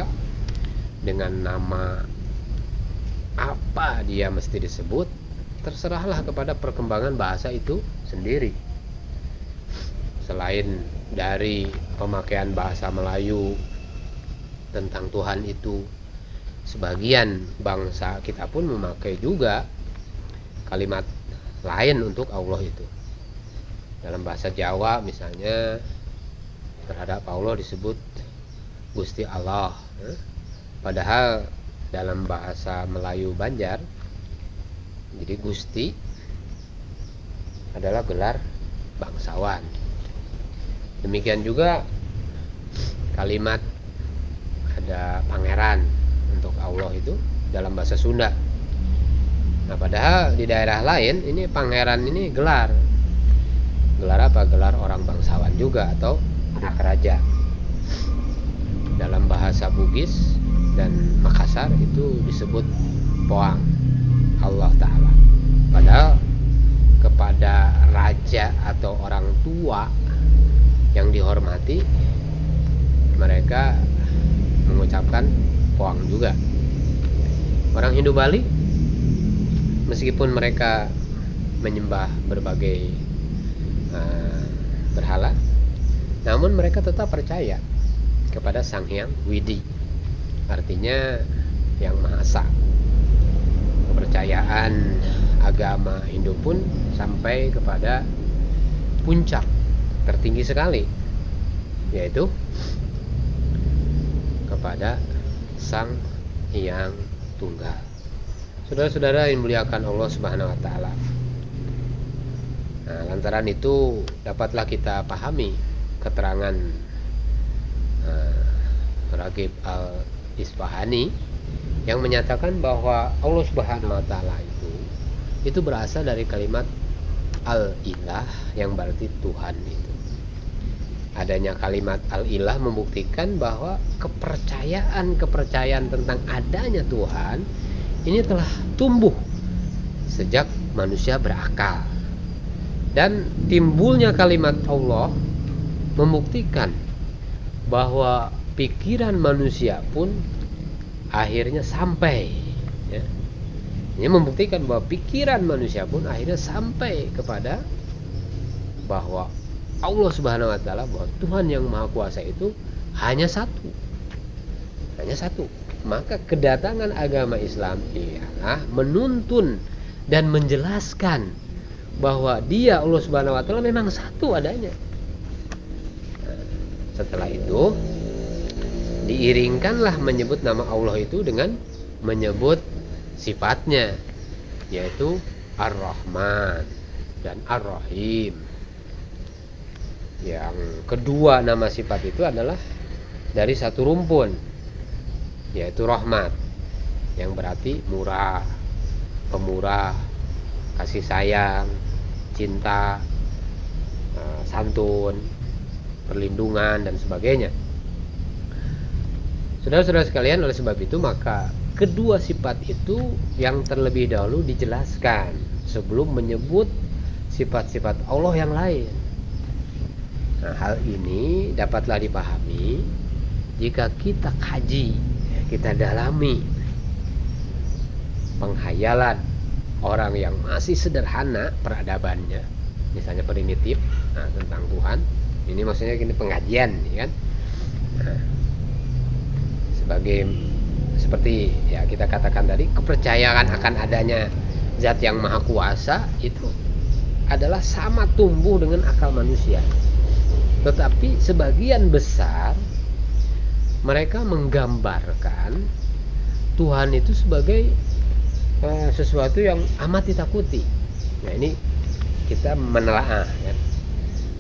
dengan nama apa dia mesti disebut, terserahlah kepada perkembangan bahasa itu sendiri. Selain dari pemakaian bahasa Melayu tentang Tuhan itu, sebagian bangsa kita pun memakai juga kalimat lain untuk Allah itu. Dalam bahasa Jawa misalnya terhadap Allah disebut Gusti Allah, padahal dalam bahasa Melayu Banjar jadi Gusti adalah gelar bangsawan. Demikian juga kalimat ada pangeran untuk Allah itu dalam bahasa Sunda. Nah, padahal di daerah lain ini pangeran ini gelar apa? Gelar orang bangsawan juga atau anak raja. Dalam bahasa Bugis dan Makassar itu disebut Poang Allah Ta'ala. Padahal kepada raja atau orang tua yang dihormati mereka mengucapkan Poang juga. Orang Hindu Bali meskipun mereka menyembah berbagai berhala, namun mereka tetap percaya kepada Sang Hyang Widi, artinya yang Maha Esa. Kepercayaan agama Hindu pun sampai kepada puncak tertinggi sekali, yaitu kepada Sang Hyang Tunggal. Saudara-saudara yang dimuliakan Allah Subhanahu wa taala. Nah, lantaran itu dapatlah kita pahami keterangan Ragib Al-Isfahani yang menyatakan bahwa Allah Subhanahu wa taala itu berasal dari kalimat Al-Ilah yang berarti Tuhan itu. Adanya kalimat Al-Ilah membuktikan bahwa kepercayaan tentang adanya Tuhan ini telah tumbuh sejak manusia berakal. Dan timbulnya kalimat Allah membuktikan bahwa pikiran manusia pun akhirnya sampai, ya. Ini membuktikan bahwa pikiran manusia pun akhirnya sampai kepada bahwa Allah Subhanahu wa taala, bahwa Tuhan yang Maha Kuasa itu hanya satu. Maka kedatangan agama Islam ialah menuntun dan menjelaskan bahwa Dia, Allah Subhanahu wa taala, memang satu adanya. Setelah itu diiringkanlah menyebut nama Allah itu dengan menyebut sifatnya, yaitu Ar-Rahman dan Ar-Rahim. Yang kedua nama sifat itu adalah dari satu rumpun, yaitu rahmat, yang berarti murah, pemurah, kasih sayang, cinta, santun, perlindungan dan sebagainya. Saudara-saudara sekalian, oleh sebab itu maka kedua sifat itu yang terlebih dahulu dijelaskan sebelum menyebut sifat-sifat Allah yang lain. Nah, hal ini dapatlah dipahami jika kita kaji, kita dalami penghayalan orang yang masih sederhana peradabannya, misalnya primitif, tentang Tuhan. Ini maksudnya ini pengajian, ya kan? Nah, seperti ya kita katakan tadi, kepercayaan akan adanya zat yang maha kuasa itu adalah sama tumbuh dengan akal manusia. Tetapi sebagian besar mereka menggambarkan Tuhan itu sebagai sesuatu yang amat ditakuti. Nah, ini kita menelaah, ya.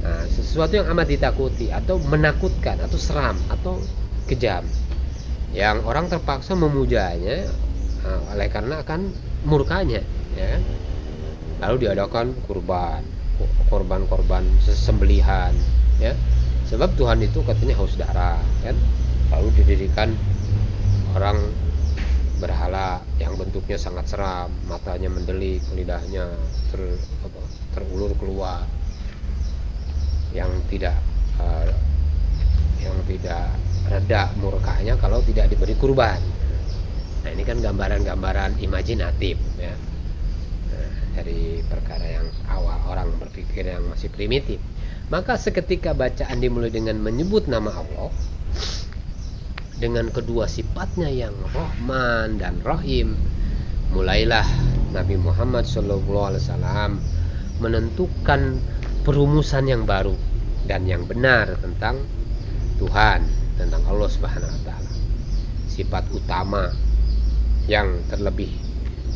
Nah, sesuatu yang amat ditakuti atau menakutkan atau seram atau kejam, yang orang terpaksa memujanya oleh karena akan murkanya, ya. Lalu diadakan korban sesembelihan, ya. Sebab Tuhan itu katanya haus darah, kan. Lalu didirikan orang berhala yang bentuknya sangat seram, matanya mendelik, lidahnya terulur keluar, yang tidak reda murkanya kalau tidak diberi kurban. Nah, ini kan gambaran-gambaran imajinatif, ya. Nah, dari perkara yang awal orang berpikir yang masih primitif. Maka seketika bacaan dimulai dengan menyebut nama Allah dengan kedua sifatnya yang Rahman dan Rahim, mulailah Nabi Muhammad SAW menentukan perumusan yang baru dan yang benar tentang Tuhan, tentang Allah Subhanahu wa taala. Sifat utama yang terlebih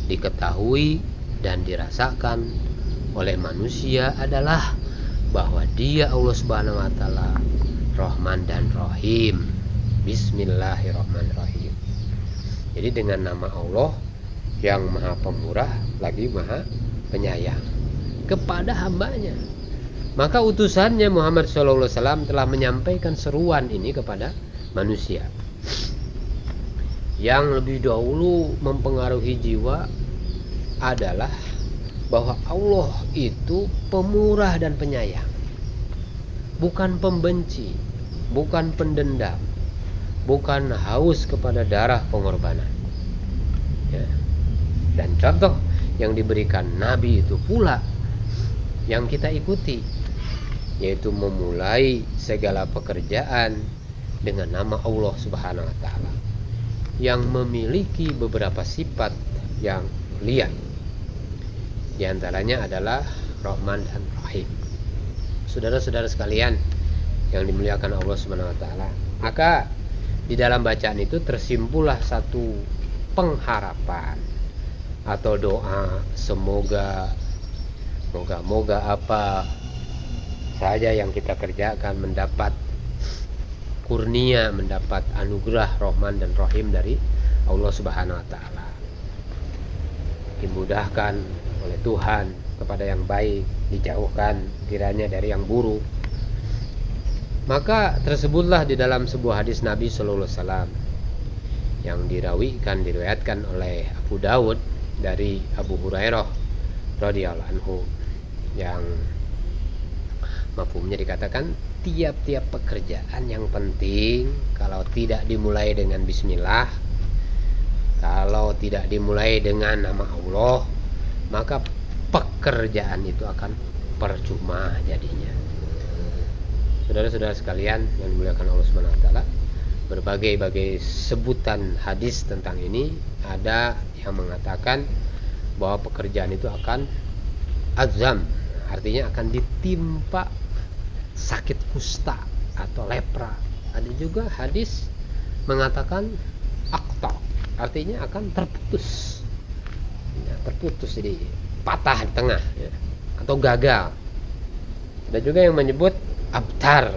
diketahui dan dirasakan oleh manusia adalah bahwa Dia Allah Subhanahu wa taala Rahman dan Rahim. Bismillahirrahmanirrahim. Jadi dengan nama Allah yang Maha Pemurah lagi Maha Penyayang kepada hambanya. Maka utusannya Muhammad SAW telah menyampaikan seruan ini kepada manusia. Yang lebih dahulu mempengaruhi jiwa adalah bahwa Allah itu pemurah dan penyayang, bukan pembenci, bukan pendendam, bukan haus kepada darah pengorbanan, ya. Dan contoh yang diberikan Nabi itu pula yang kita ikuti, yaitu memulai segala pekerjaan dengan nama Allah Subhanahu wa taala yang memiliki beberapa sifat yang mulia. Di antaranya adalah Rahman dan Rahim. Saudara-saudara sekalian yang dimuliakan Allah Subhanahu wa taala, maka di dalam bacaan itu tersimpullah satu pengharapan atau doa, semoga apa saja yang kita kerjakan mendapat kurnia, mendapat anugerah Rahman dan Rahim dari Allah Subhanahu wa taala. Dimudahkan oleh Tuhan kepada yang baik, dijauhkan kiranya dari yang buruk. Maka tersebutlah di dalam sebuah hadis Nabi Sallallahu Alaihi Wasallam yang diriwayatkan oleh Abu Dawud dari Abu Hurairah radhiyallahu anhu, yang mafhumnya dikatakan tiap-tiap pekerjaan yang penting kalau tidak dimulai dengan bismillah, kalau tidak dimulai dengan nama Allah, maka pekerjaan itu akan percuma jadinya. Saudara-saudara sekalian yang dimuliakan Allah Subhanahu wa taala, berbagai sebutan hadis tentang ini. Ada yang mengatakan bahwa pekerjaan itu akan azam, artinya akan ditimpa sakit kusta atau lepra. Ada juga hadis mengatakan aqta, artinya akan terputus, ya, terputus, jadi patah di tengah, ya, atau gagal. Ada juga yang menyebut abtar,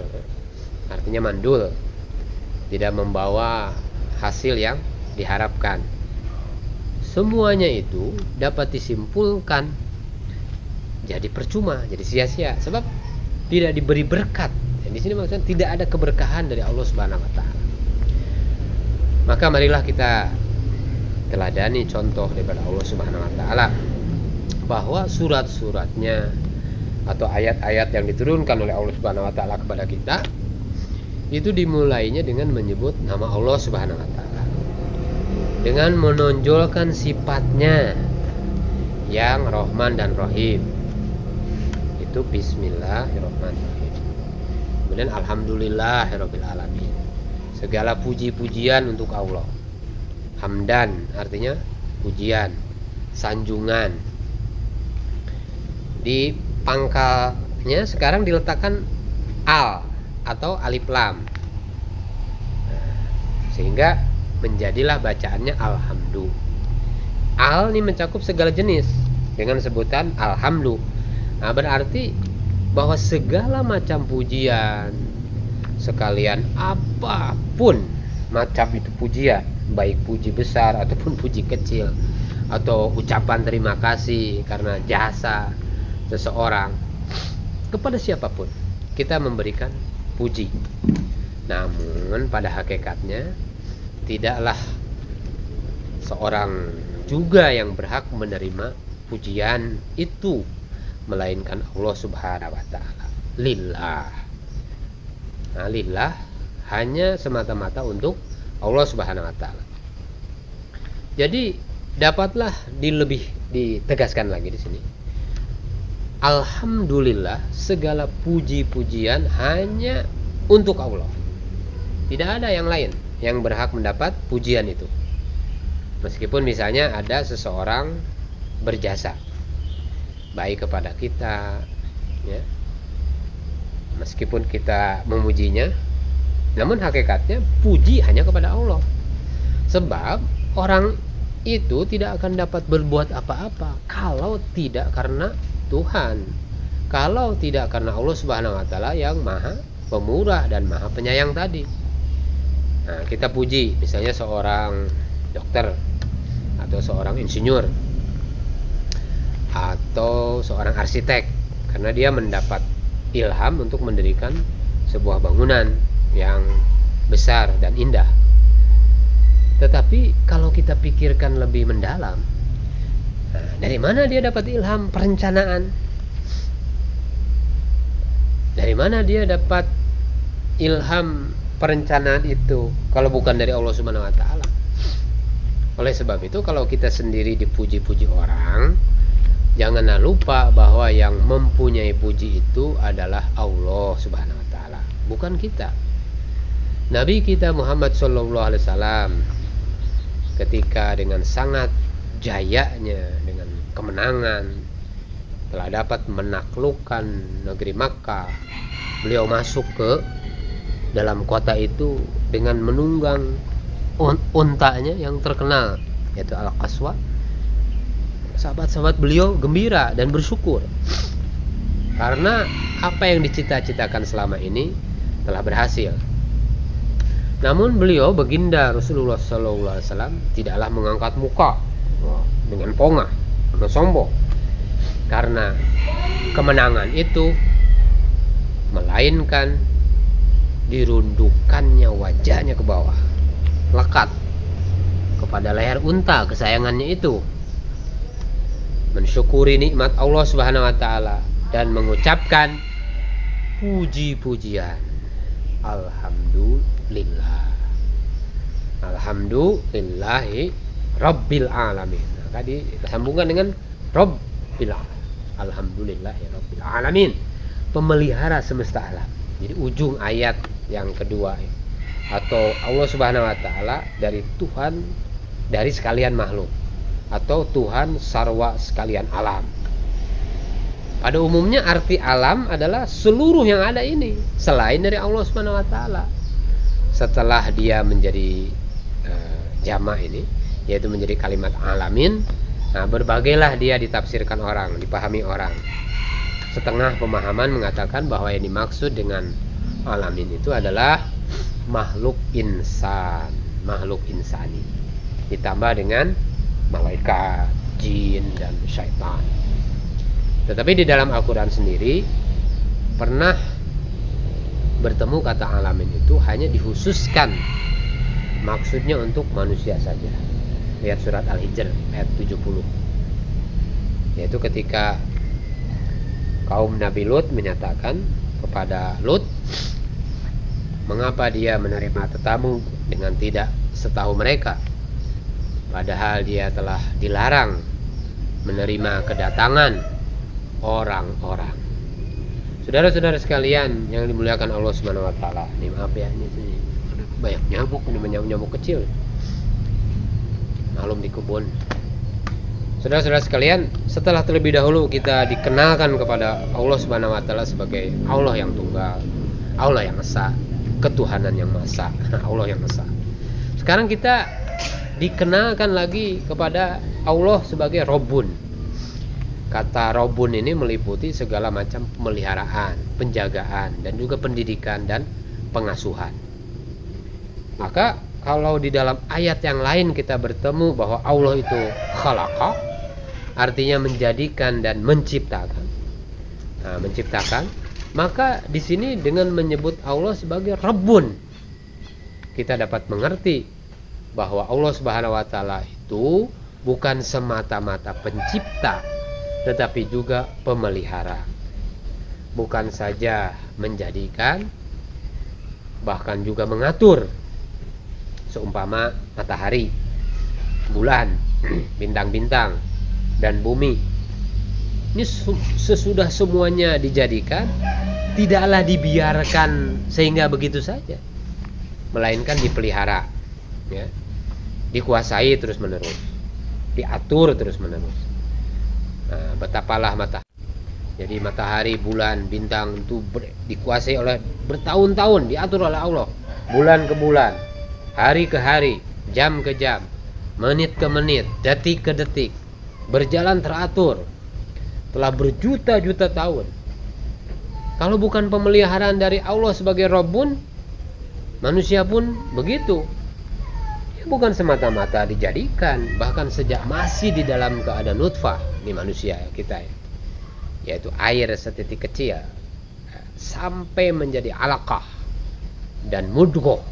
artinya mandul, tidak membawa hasil yang diharapkan. Semuanya itu dapat disimpulkan jadi percuma, jadi sia-sia, sebab tidak diberi berkat. Dan di sini maksudnya tidak ada keberkahan dari Allah Subhanahu wa taala. Maka marilah kita teladani contoh daripada Allah Subhanahu wa taala, bahwa surat-suratnya atau ayat-ayat yang diturunkan oleh Allah Subhanahu wa taala kepada kita itu dimulainya dengan menyebut nama Allah Subhanahu wa taala, dengan menonjolkan sifatnya yang Rahman dan Rahim. Itu Bismillahirrahmanirrahim. Kemudian Alhamdulillahirabbil alamin. Segala puji-pujian untuk Allah. Hamdan artinya pujian, sanjungan. Di pangkalnya sekarang diletakkan al atau alif lam. Sehingga menjadilah bacaannya alhamdu. Al ini mencakup segala jenis dengan sebutan alhamdu. Nah, berarti bahwa segala macam pujian, sekalian apapun macam itu pujian, baik puji besar ataupun puji kecil, atau ucapan terima kasih karena jasa seseorang, kepada siapapun kita memberikan puji. Namun pada hakikatnya tidaklah seorang juga yang berhak menerima pujian itu, melainkan Allah Subhanahu wa taala. Lillah. Nah, lillah hanya semata-mata untuk Allah Subhanahu wa taala. Jadi dapatlah lebih ditegaskan lagi di sini. Alhamdulillah, segala puji-pujian hanya untuk Allah. Tidak ada yang lain yang berhak mendapat pujian itu. Meskipun misalnya ada seseorang berjasa baik kepada kita, ya, meskipun kita memujinya, namun hakikatnya puji hanya kepada Allah. Sebab orang itu tidak akan dapat berbuat apa-apa kalau tidak karena Tuhan, kalau tidak karena Allah Subhanahu wa taala yang Maha Pemurah dan Maha Penyayang tadi. Nah, kita puji misalnya seorang dokter atau seorang insinyur atau seorang arsitek, karena dia mendapat ilham untuk mendirikan sebuah bangunan yang besar dan indah. Tetapi kalau kita pikirkan lebih mendalam, dari mana dia dapat ilham perencanaan? Dari mana dia dapat ilham perencanaan itu kalau bukan dari Allah Subhanahu wa taala? Oleh sebab itu, kalau kita sendiri dipuji-puji orang, janganlah lupa bahwa yang mempunyai puji itu adalah Allah Subhanahu wa taala, bukan kita. Nabi kita Muhammad sallallahu alaihi wasallam ketika dengan sangat jayanya, dengan kemenangan telah dapat menaklukkan negeri Makkah, beliau masuk ke dalam kota itu dengan menunggang untanya yang terkenal, yaitu Al-Qaswa. Sahabat-sahabat beliau gembira dan bersyukur karena apa yang dicita-citakan selama ini telah berhasil. Namun beliau, baginda Rasulullah SAW, tidaklah mengangkat muka dengan pongah atau sombong karena kemenangan itu, melainkan dirundukkannya wajahnya ke bawah, lekat kepada leher unta kesayangannya itu, mensyukuri nikmat Allah Subhanahu wa taala dan mengucapkan puji-pujian. Alhamdulillah. Alhamdulillahi rabbil alamin. Maka disambungkan dengan rabbil alamin. Alhamdulillahi rabbil alamin, pemelihara semesta alam. Jadi ujung ayat yang kedua, atau Allah Subhanahu wa taala dari Tuhan dari sekalian makhluk, atau Tuhan sarwa sekalian alam. Pada umumnya arti alam adalah seluruh yang ada ini selain dari Allah Subhanahu wa taala. Setelah dia menjadi jamak ini, yaitu menjadi kalimat alamin, nah berbagailah dia ditafsirkan orang, dipahami orang. Setengah pemahaman mengatakan bahwa yang dimaksud dengan alamin itu adalah makhluk insan, makhluk insani, ditambah dengan malaikat, jin, dan syaitan. Tetapi di dalam Al-Quran sendiri pernah bertemu kata alamin itu hanya dikhususkan maksudnya untuk manusia saja. Lihat surat Al-Hijr ayat 70. Yaitu ketika kaum Nabi Lut menyatakan kepada Lut, mengapa dia menerima tetamu dengan tidak setahu mereka, padahal dia telah dilarang menerima kedatangan orang-orang. Saudara-saudara sekalian yang dimuliakan Allah Subhanahu wa taala. Ini maaf ya, ini banyak nyamuk, ini nyamuk kecil. Malum di kebun. Saudara-saudara sekalian, setelah terlebih dahulu kita dikenalkan kepada Allah Subhanahu wa taala sebagai Allah yang tunggal, Allah yang esa, ketuhanan yang maha esa, Allah yang esa. Sekarang kita dikenalkan lagi kepada Allah sebagai Rabbun. Kata Rabbun ini meliputi segala macam pemeliharaan, penjagaan, dan juga pendidikan dan pengasuhan. Maka kalau di dalam ayat yang lain kita bertemu bahwa Allah itu khalaqa, artinya menjadikan dan menciptakan. Nah, menciptakan, maka di sini dengan menyebut Allah sebagai Rabbun, kita dapat mengerti bahwa Allah Subhanahu wa taala itu bukan semata-mata pencipta, tetapi juga pemelihara. Bukan saja menjadikan, bahkan juga mengatur. Seumpama matahari, bulan, bintang-bintang, dan bumi. Ini sesudah semuanya dijadikan, tidaklah dibiarkan sehingga begitu saja, melainkan dipelihara, ya, dikuasai terus menerus, diatur terus menerus. Nah, betapalah matahari. Jadi matahari, bulan, bintang itu dikuasai oleh bertahun-tahun, diatur oleh Allah, bulan ke bulan, hari ke hari, jam ke jam, menit ke menit, detik ke detik, berjalan teratur telah berjuta-juta tahun. Kalau bukan pemeliharaan dari Allah sebagai Rabbun, manusia pun begitu. Bukan semata-mata dijadikan, bahkan sejak masih di dalam keadaan nutfah, ini manusia kita ya, yaitu air setitik kecil, sampai menjadi alaqah dan mudghah,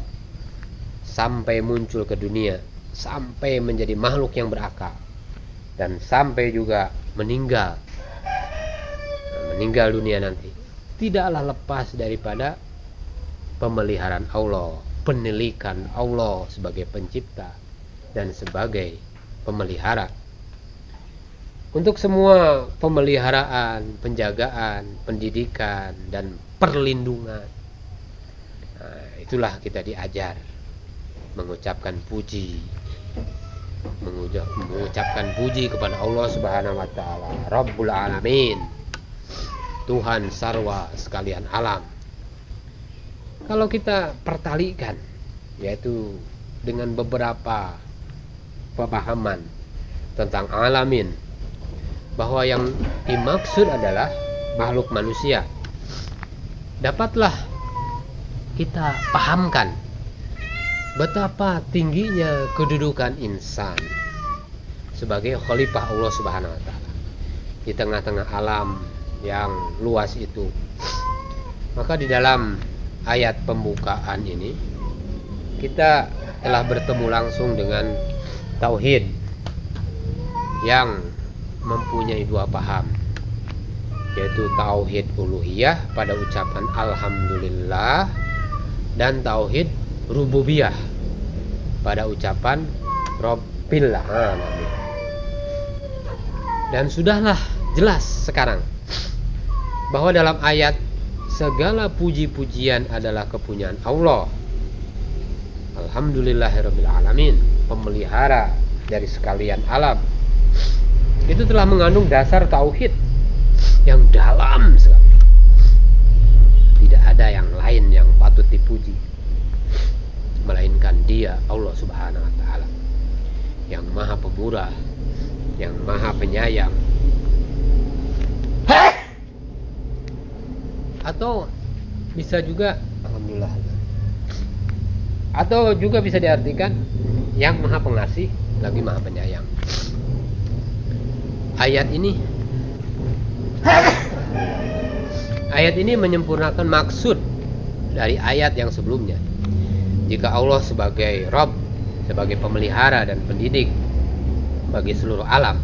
sampai muncul ke dunia, sampai menjadi makhluk yang berakal, dan sampai juga meninggal dunia nanti, tidaklah lepas daripada pemeliharaan Allah, penilikan Allah sebagai pencipta dan sebagai pemelihara. Untuk semua pemeliharaan, penjagaan, pendidikan, dan perlindungan, nah, itulah kita diajar mengucapkan puji, kepada Allah Subhanahu wa taala, Rabbul Alamin, Tuhan sarwa sekalian alam. Kalau kita pertalikan, yaitu dengan beberapa pemahaman tentang alamin, bahwa yang dimaksud adalah makhluk manusia, dapatlah kita pahamkan betapa tingginya kedudukan insan sebagai khalifah Allah Subhanahu wa taala di tengah-tengah alam yang luas itu. Maka di dalam ayat pembukaan ini kita telah bertemu langsung dengan tauhid yang mempunyai dua paham, yaitu tauhid uluhiyah pada ucapan alhamdulillah, dan tauhid rububiyah pada ucapan Rabbil Alamin. Dan sudahlah jelas sekarang bahwa dalam ayat segala puji-pujian adalah kepunyaan Allah, alhamdulillahirabbil alamin, pemelihara dari sekalian alam. Itu telah mengandung dasar tauhid yang dalam sekali. Tidak ada yang lain yang patut dipuji melainkan Dia, Allah Subhanahu wa taala, yang Maha Pemurah, yang Maha Penyayang. Atau bisa juga alhamdulillah, atau juga bisa diartikan yang Maha Pengasih lagi Maha Penyayang. Ayat ini menyempurnakan maksud dari ayat yang sebelumnya. Jika Allah sebagai Rabb sebagai pemelihara dan pendidik bagi seluruh alam.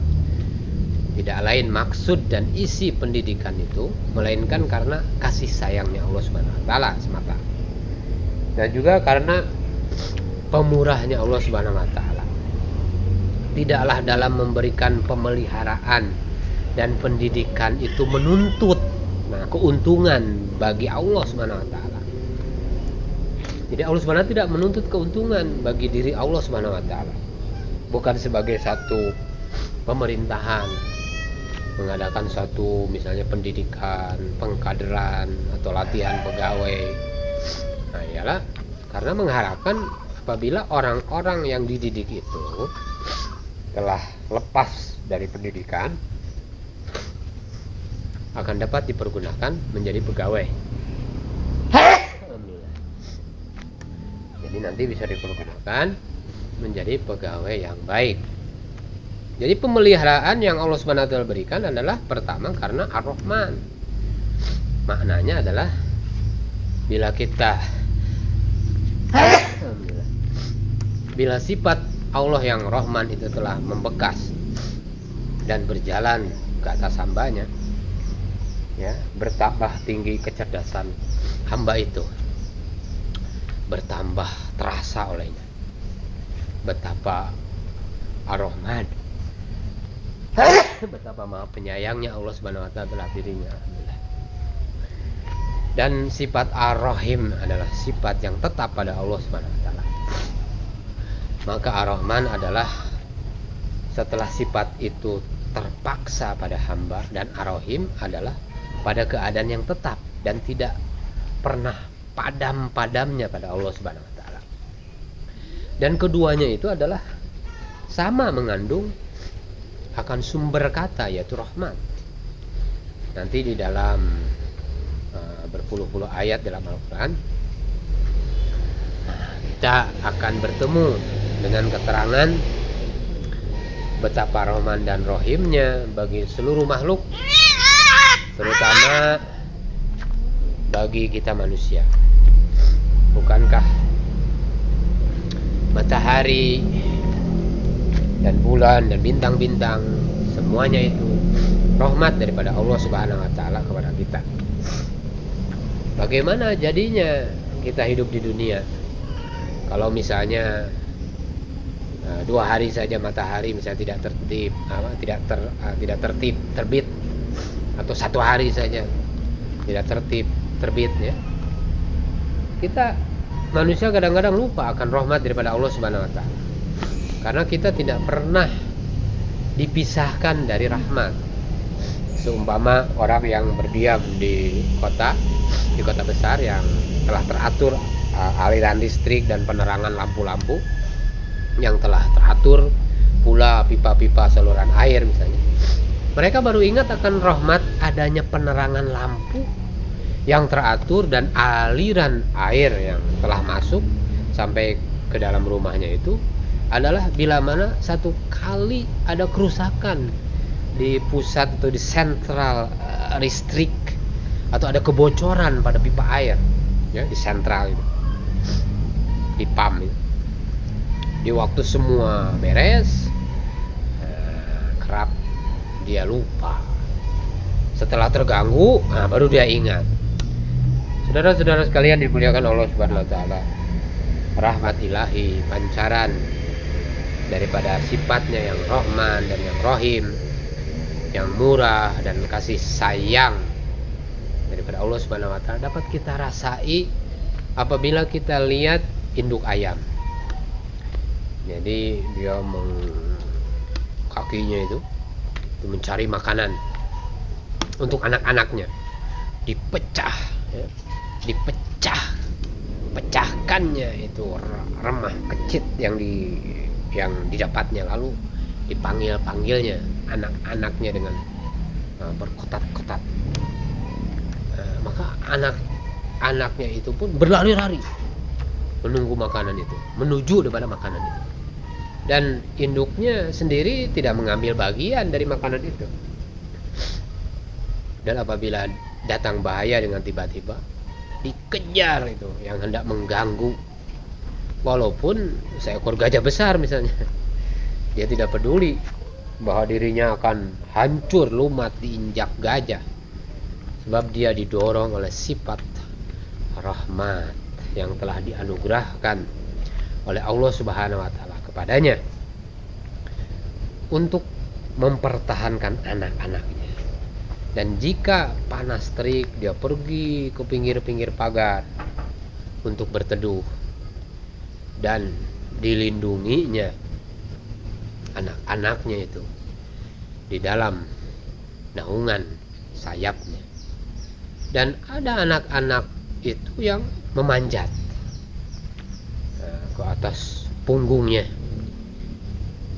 Tidak lain maksud dan isi pendidikan itu melainkan karena kasih sayangnya Allah Subhanahu wa taala semata. Dan juga karena pemurahnya Allah Subhanahu wa taala. Tidaklah dalam memberikan pemeliharaan dan pendidikan itu menuntut keuntungan bagi Allah Subhanahu wa taala. Jadi Allah Subhanahu tidak menuntut keuntungan bagi diri Allah Subhanahu wa taala. Bukan sebagai satu pemerintahan mengadakan suatu misalnya pendidikan, pengkaderan atau latihan pegawai. Nah, ialah karena mengharapkan apabila orang-orang yang dididik itu telah lepas dari pendidikan akan dapat dipergunakan menjadi pegawai. Alhamdulillah. Jadi nanti bisa dipergunakan menjadi pegawai yang baik. Jadi pemeliharaan yang Allah Subhanahu wa taala berikan adalah pertama karena Ar-Rahman. Maknanya adalah bila kita bila sifat Allah yang Rahman itu telah membekas dan berjalan ke atas hambanya, ya, bertambah tinggi kecerdasan hamba itu, bertambah terasa olehnya betapa Ar-Rahman, betapa maha penyayangnya Allah Subhanahu wa taala terhadap dirinya. Dan sifat Ar-Rahim adalah sifat yang tetap pada Allah Subhanahu wa taala. Maka Ar-Rahman adalah setelah sifat itu terpaksa pada hamba, dan Ar-Rahim adalah pada keadaan yang tetap dan tidak pernah padam-padamnya pada Allah Subhanahu wa taala. Dan keduanya itu adalah sama mengandung akan sumber kata, yaitu rahmat. Nanti di dalam berpuluh-puluh ayat dalam Al-Quran kita akan bertemu dengan keterangan betapa Rahman dan Rahimnya bagi seluruh makhluk, terutama bagi kita manusia. Bukankah matahari dan bulan dan bintang-bintang semuanya itu rahmat daripada Allah Subhanahu wa taala kepada kita? Bagaimana jadinya kita hidup di dunia kalau misalnya 2 hari saja matahari misalnya tidak tertib terbit, atau 1 hari saja tidak tertib terbit, ya. Kita manusia kadang-kadang lupa akan rahmat daripada Allah Subhanahu wa taala. Karena kita tidak pernah dipisahkan dari rahmat. Seumpama orang yang berdiam di kota besar yang telah teratur aliran listrik dan penerangan lampu-lampu, yang telah teratur pula pipa-pipa saluran air misalnya. Mereka baru ingat akan rahmat adanya penerangan lampu yang teratur dan aliran air yang telah masuk sampai ke dalam rumahnya itu adalah bila mana satu kali ada kerusakan di pusat atau di sentral listrik, atau ada kebocoran pada pipa air, ya, di sentral itu, di PAM itu. Di waktu semua beres, kerap dia lupa. Setelah terganggu, baru dia ingat. Saudara-saudara sekalian dimuliakan Allah Subhanahu wa taala, rahmat ilahi, pancaran daripada sifatnya yang Rahman dan yang Rahim, yang murah dan kasih sayang daripada Allah Subhanahu wa taala dapat kita rasai apabila kita lihat induk ayam. Jadi dia kakinya itu mencari makanan untuk anak-anaknya, dipecah, ya, pecahkannya itu remah kecil yang didapatnya, lalu dipanggilnya anak-anaknya dengan berkotat-kotat. Maka anak-anaknya itu pun berlari-lari menunggu makanan itu, menuju kepada makanan itu. Dan induknya sendiri tidak mengambil bagian dari makanan itu. Dan apabila datang bahaya dengan tiba-tiba, dikejar itu yang hendak mengganggu walaupun seekor gajah besar misalnya. Dia tidak peduli bahwa dirinya akan hancur lumat diinjak gajah, sebab dia didorong oleh sifat rahmat yang telah dianugerahkan oleh Allah Subhanahu wa taala kepadanya untuk mempertahankan anak-anaknya. Dan jika panas terik, dia pergi ke pinggir-pinggir pagar untuk berteduh, dan dilindunginya anak-anaknya itu di dalam naungan sayapnya. Dan ada anak-anak itu yang memanjat ke atas punggungnya,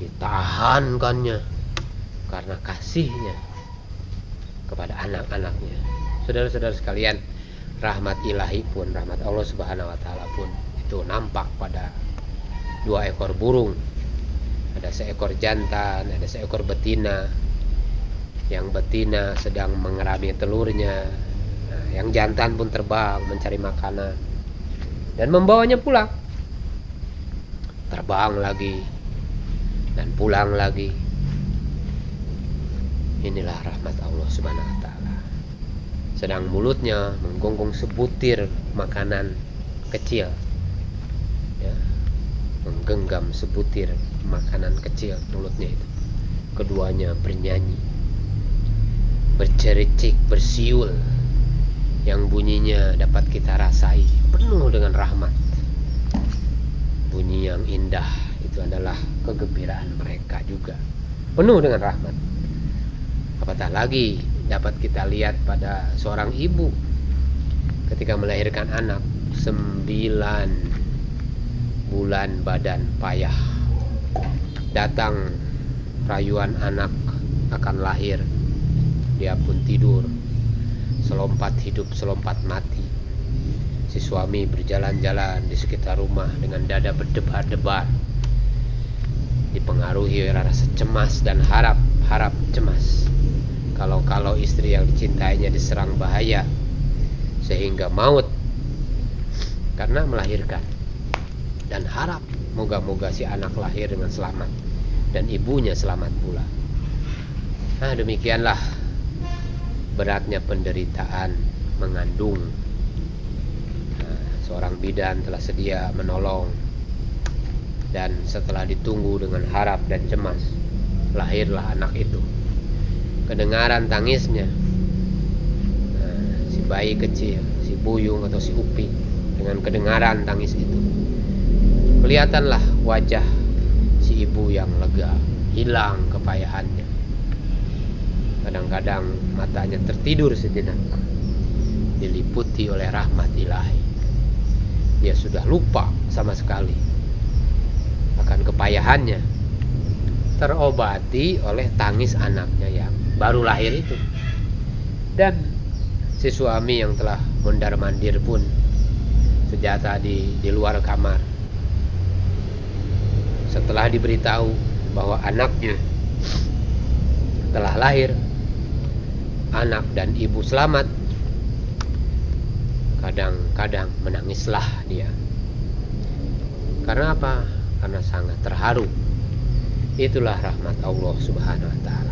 ditahankannya karena kasihnya kepada anak-anaknya. Saudara-saudara sekalian, rahmat ilahi pun, rahmat Allah Subhanahu wa taala pun itu nampak pada dua ekor burung. Ada seekor jantan, ada seekor betina. Yang betina sedang mengerami telurnya. Nah, yang jantan pun terbang mencari makanan dan membawanya pulang. Terbang lagi dan pulang lagi. Inilah rahmat Allah Subhanahu wa taala. Sedang mulutnya menggonggong sebutir makanan kecil, ya, menggenggam sebutir makanan kecil mulutnya itu. Keduanya bernyanyi, bercericik, bersiul, yang bunyinya dapat kita rasai, penuh dengan rahmat. Bunyi yang indah itu adalah kegembiraan mereka juga, penuh dengan rahmat. Apatah lagi dapat kita lihat pada seorang ibu ketika melahirkan anak, 9 bulan badan payah. Datang rayuan anak akan lahir, dia pun tidur, selompat hidup selompat mati. Si suami berjalan-jalan di sekitar rumah dengan dada berdebar-debar, dipengaruhi rasa cemas dan harap cemas. Kalau istri yang dicintainya diserang bahaya sehingga maut karena melahirkan, dan harap moga-moga si anak lahir dengan selamat dan ibunya selamat pula. Nah, demikianlah beratnya penderitaan mengandung. Nah, seorang bidan telah sedia menolong, dan setelah ditunggu dengan harap dan cemas, lahirlah anak itu. Kedengaran tangisnya, si bayi kecil, si Buyung atau si Upi, dengan kedengaran tangis itu, kelihatanlah wajah si ibu yang lega, hilang kepayahannya. Kadang-kadang matanya tertidur sejenak, diliputi oleh rahmat ilahi. Dia sudah lupa sama sekali akan kepayahannya, terobati oleh tangis anaknya yang baru lahir itu. Dan si suami yang telah mondar-mandir pun senjata di luar kamar, setelah diberitahu bahwa anaknya telah lahir, anak dan ibu selamat, kadang-kadang menangislah dia. Karena apa? Karena sangat terharu. Itulah rahmat Allah Subhanahu wa taala.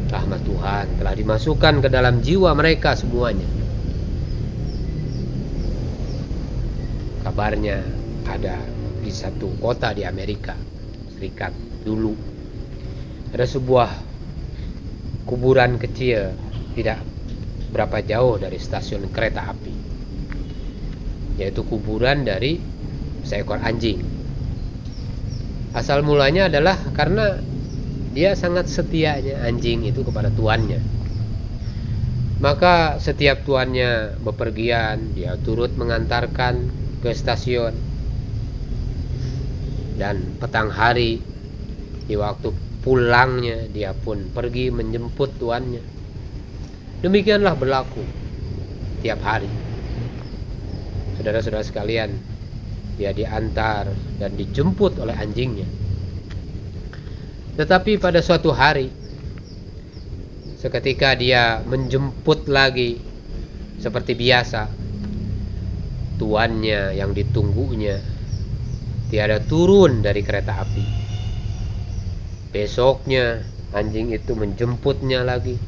Rahmat Tuhan telah dimasukkan ke dalam jiwa mereka semuanya. Kabarnya ada di satu kota di Amerika Serikat dulu, ada sebuah kuburan kecil tidak berapa jauh dari stasiun kereta api, yaitu kuburan dari seekor anjing. Asal mulanya adalah karena dia sangat setianya anjing itu kepada tuannya. Maka setiap tuannya bepergian, dia turut mengantarkan ke stasiun. Dan petang hari, di waktu pulangnya, dia pun pergi menjemput tuannya. Demikianlah berlaku tiap hari. Saudara-saudara sekalian, dia diantar dan dijemput oleh anjingnya. Tetapi pada suatu hari, seketika dia menjemput lagi seperti biasa, tuannya yang ditunggunya tiada turun dari kereta api. Besoknya anjing itu menjemputnya lagi,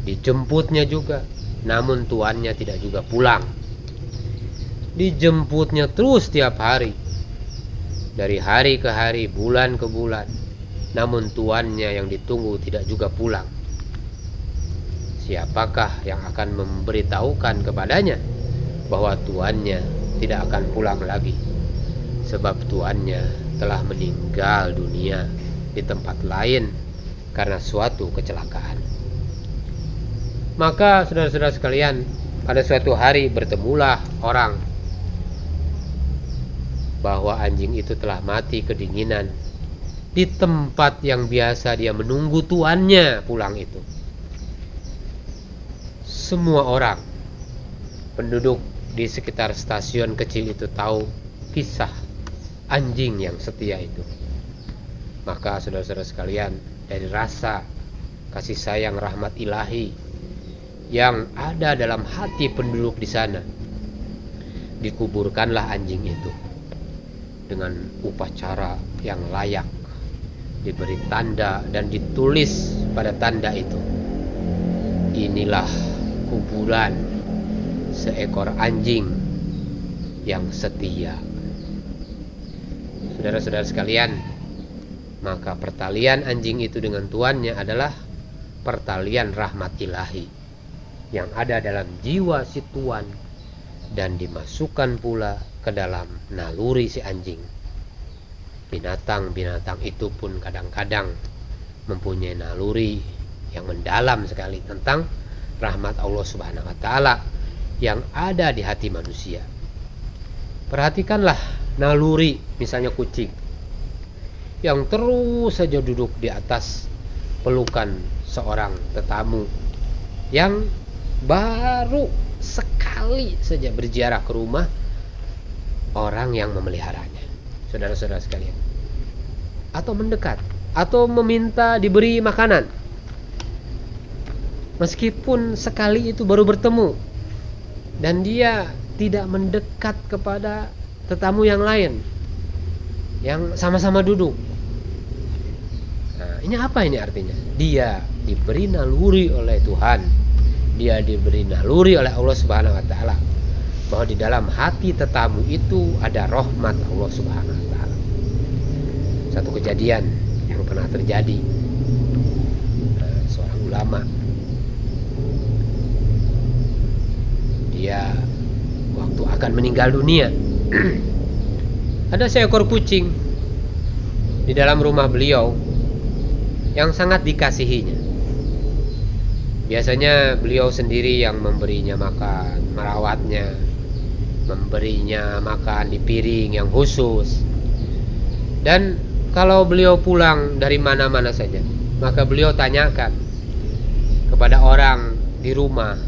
dijemputnya juga, namun tuannya tidak juga pulang. Dijemputnya terus tiap hari, dari hari ke hari, bulan ke bulan, namun tuannya yang ditunggu tidak juga pulang. Siapakah yang akan memberitahukan kepadanya bahwa tuannya tidak akan pulang lagi, sebab tuannya telah meninggal dunia di tempat lain karena suatu kecelakaan. Maka saudara-saudara sekalian, pada suatu hari bertemulah orang bahwa anjing itu telah mati kedinginan di tempat yang biasa dia menunggu tuannya pulang itu. Semua orang penduduk di sekitar stasiun kecil itu tahu kisah anjing yang setia itu. Maka saudara-saudara sekalian, dari rasa kasih sayang rahmat ilahi yang ada dalam hati penduduk di sana, dikuburkanlah anjing itu dengan upacara yang layak. Diberi tanda dan ditulis pada tanda itu, inilah kuburan seekor anjing yang setia. Saudara-saudara sekalian, maka pertalian anjing itu dengan tuannya adalah pertalian rahmat ilahi yang ada dalam jiwa si tuan dan dimasukkan pula ke dalam naluri si anjing. Binatang-binatang itu pun kadang-kadang mempunyai naluri yang mendalam sekali tentang rahmat Allah Subhanahu wa taala yang ada di hati manusia. Perhatikanlah naluri misalnya kucing yang terus saja duduk di atas pelukan seorang tetamu yang baru sekali saja berziarah ke rumah orang yang memeliharanya, saudara-saudara sekalian, atau mendekat atau meminta diberi makanan, meskipun sekali itu baru bertemu dan dia tidak mendekat kepada tetamu yang lain yang sama-sama duduk. Nah, ini apa ini artinya? Dia diberi naluri oleh Tuhan, dia diberi naluri oleh Allah Subhanahu wa taala bahwa di dalam hati tetamu itu ada rahmat Allah Subhanahu wa taala. Satu kejadian yang pernah terjadi, seorang ulama, dia waktu akan meninggal dunia, ada seekor kucing di dalam rumah beliau yang sangat dikasihinya. Biasanya beliau sendiri yang memberinya makan, merawatnya, memberinya makan di piring yang khusus. Dan kalau beliau pulang dari mana-mana saja, maka beliau tanyakan kepada orang di rumah,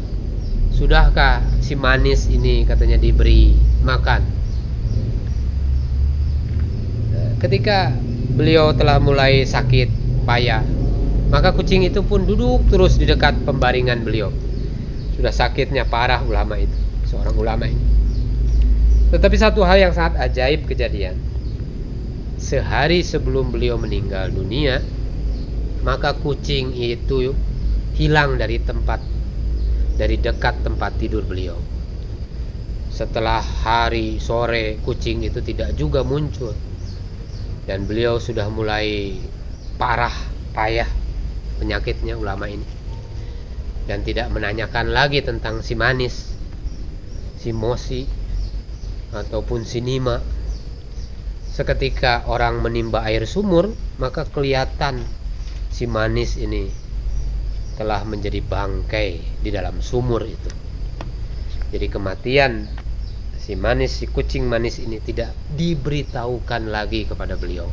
sudahkah si manis ini katanya diberi makan? Ketika beliau telah mulai sakit payah, maka kucing itu pun duduk terus di dekat pembaringan beliau. Sudah sakitnya parah ulama itu, seorang ulama ini. Tetapi satu hal yang sangat ajaib kejadian. Sehari sebelum beliau meninggal dunia, maka kucing itu hilang dari dekat tempat tidur beliau. Setelah hari sore, kucing itu tidak juga muncul. Dan beliau sudah mulai payah penyakitnya ulama ini, dan tidak menanyakan lagi tentang si manis, si mosi, ataupun si nima. Seketika orang menimba air sumur, maka kelihatan si manis ini telah menjadi bangkai di dalam sumur itu. Jadi kematian si manis, si kucing manis ini tidak diberitahukan lagi kepada beliau,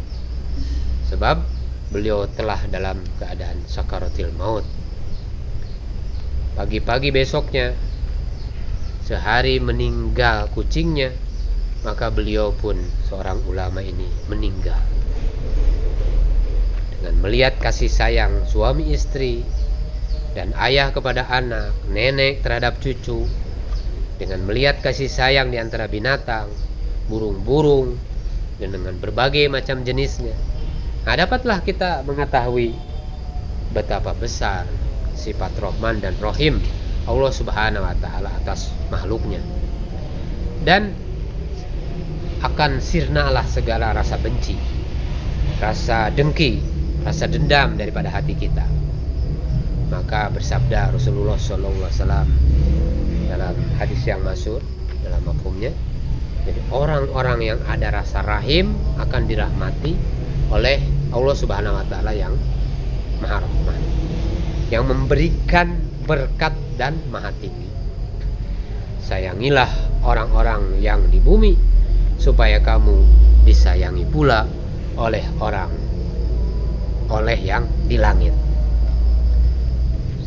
sebab beliau telah dalam keadaan sakaratil maut. Pagi-pagi besoknya, sehari meninggal kucingnya, maka beliau pun, seorang ulama ini, meninggal. Dengan melihat kasih sayang suami istri dan ayah kepada anak, nenek terhadap cucu, dengan melihat kasih sayang di antara binatang, burung-burung, dan dengan berbagai macam jenisnya. Nah, dapatlah kita mengetahui betapa besar sifat Rahman dan Rahim Allah Subhanahu wa Ta'ala atas makhluknya, dan akan sirnalah segala rasa benci, rasa dengki, rasa dendam daripada hati kita. Maka bersabda Rasulullah SAW dalam hadis yang masyhur dalam mafhumnya, jadi orang-orang yang ada rasa rahim akan dirahmati oleh Allah Subhanahu wa Ta'ala yang Maha Rahman, yang memberikan berkat dan maha tinggi. Sayangilah orang-orang yang di bumi, supaya kamu disayangi pula oleh yang di langit.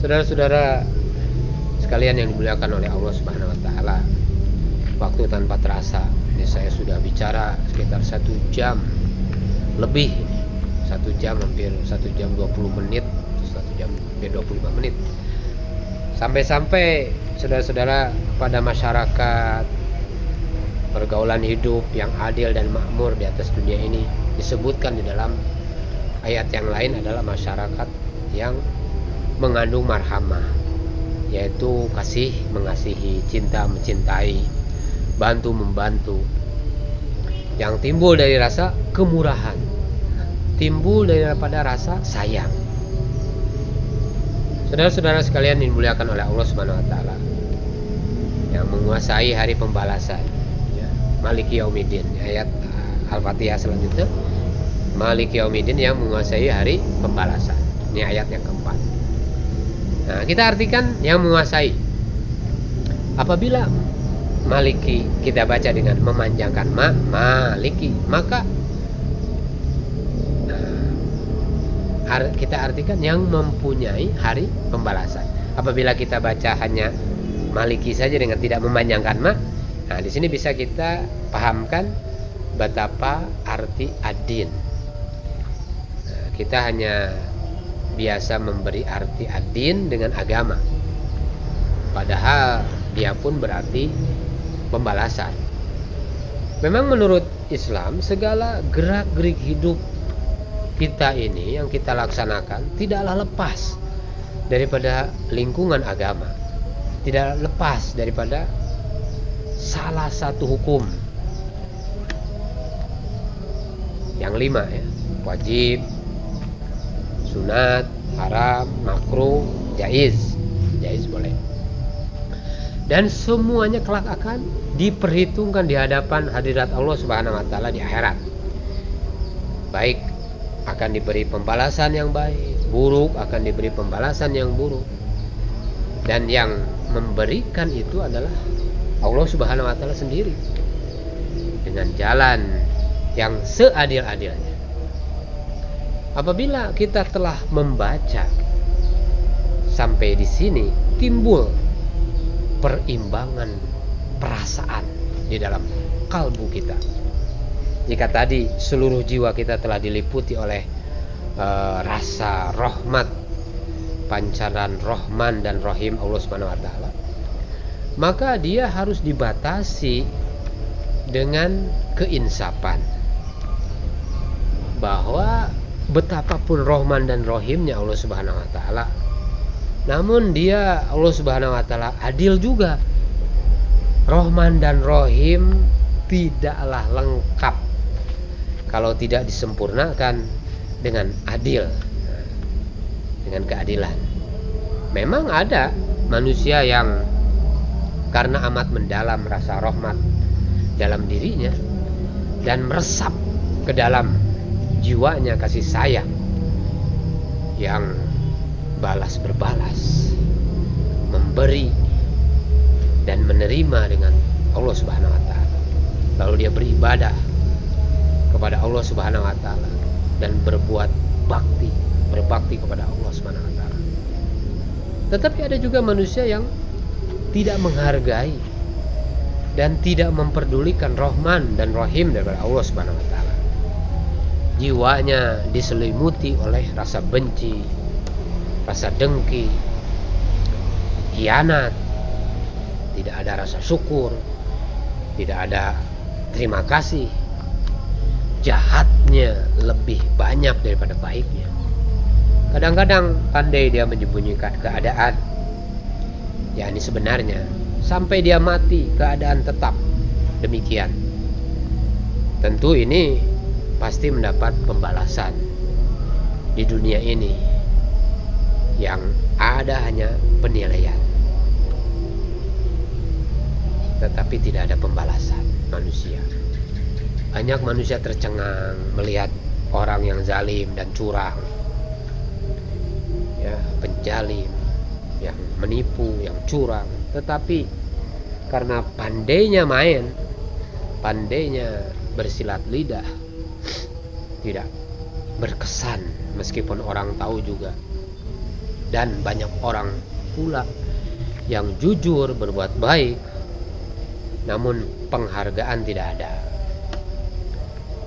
Saudara-saudara sekalian yang dimuliakan oleh Allah Subhanahu wa Ta'ala, waktu tanpa terasa ini saya sudah bicara sekitar 1 jam lebih, 1 jam hampir 1 jam 20 menit, 1 jam hampir 25 menit. Sampai-sampai saudara-saudara pada masyarakat pergaulan hidup yang adil dan makmur di atas dunia ini disebutkan di dalam ayat yang lain adalah masyarakat yang mengandung marhamah, yaitu kasih mengasihi, cinta mencintai, bantu membantu, yang timbul dari rasa kemurahan, timbul daripada rasa sayang. Saudara-saudara sekalian dimuliakan oleh Allah Subhanahu wa Ta'ala, yang menguasai hari pembalasan, ya, Maliki Yaumiddin, ayat Al-Fatihah selanjutnya, Maliki Yaumiddin, yang menguasai hari pembalasan. Ini ayat yang keempat. Nah, kita artikan yang menguasai. Apabila Maliki kita baca dengan memanjangkan Maliki, maka kita artikan yang mempunyai hari pembalasan. Apabila kita baca hanya Maliki saja dengan tidak memanjangkan nah di sini bisa kita pahamkan betapa arti ad-din. Nah, kita hanya biasa memberi arti ad-din dengan agama, padahal dia pun berarti pembalasan. Memang menurut Islam segala gerak-gerik hidup kita ini yang kita laksanakan tidaklah lepas daripada lingkungan agama, tidak lepas daripada salah satu hukum yang 5, ya, wajib, sunat, haram, makruh, jaiz boleh, dan semuanya kelak akan diperhitungkan di hadapan hadirat Allah Subhanahu wa Ta'ala di akhirat. Baik akan diberi pembalasan yang baik, buruk akan diberi pembalasan yang buruk, dan yang memberikan itu adalah Allah Subhanahu wa Ta'ala sendiri dengan jalan yang seadil-adilnya. Apabila kita telah membaca sampai di sini, timbul perimbangan perasaan di dalam kalbu kita. Jika tadi seluruh jiwa kita telah diliputi oleh rasa rahmat, pancaran Rahman dan Rahim Allah Subhanahu wa Ta'ala, maka dia harus dibatasi dengan keinsapan, bahwa betapapun Rahman dan Rahimnya Allah Subhanahu wa Ta'ala, namun dia Allah Subhanahu wa Ta'ala adil juga. Rahman dan Rahim tidaklah lengkap kalau tidak disempurnakan dengan adil, dengan keadilan. Memang ada manusia yang karena amat mendalam rasa rahmat dalam dirinya dan meresap ke dalam jiwanya kasih sayang yang balas berbalas, memberi dan menerima dengan Allah Subhanahu wa Ta'ala. Lalu dia beribadah kepada Allah Subhanahu wa Ta'ala dan berbakti kepada Allah Subhanahu wa Ta'ala. Tetapi ada juga manusia yang tidak menghargai dan tidak memperdulikan Rahman dan Rahim daripada Allah Subhanahu wa Ta'ala. Jiwanya diselimuti oleh rasa benci, rasa dengki, khianat, tidak ada rasa syukur, tidak ada terima kasih, jahatnya lebih banyak daripada baiknya. Kadang-kadang pandai dia menyembunyikan keadaan, yakni sebenarnya, sampai dia mati keadaan tetap demikian. Tentu ini pasti mendapat pembalasan di dunia ini, yang ada hanya penilaian, tetapi tidak ada pembalasan manusia. Banyak manusia tercengang melihat orang yang zalim dan curang, ya, penjalim, yang menipu, yang curang, tetapi karena pandainya main, pandainya bersilat lidah, tidak berkesan meskipun orang tahu juga. Dan banyak orang pula yang jujur berbuat baik, namun penghargaan tidak ada,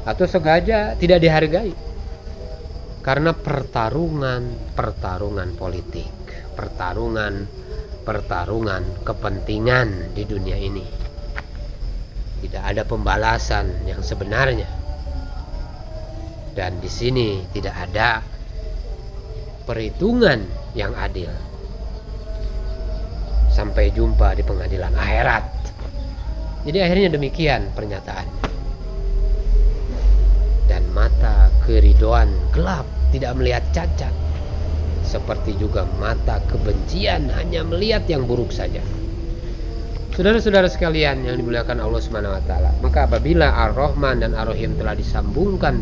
atau sengaja tidak dihargai karena pertarungan politik, pertarungan kepentingan di dunia ini. Tidak ada pembalasan yang sebenarnya, dan di sini tidak ada perhitungan yang adil. Sampai jumpa di pengadilan akhirat. Jadi akhirnya demikian pernyataannya. Dan mata keriduan gelap, tidak melihat cacat, seperti juga mata kebencian hanya melihat yang buruk saja. Saudara-saudara sekalian yang dimuliakan Allah Subhanahu wa taala, maka apabila Ar-Rahman dan Ar-Rahim telah disambungkan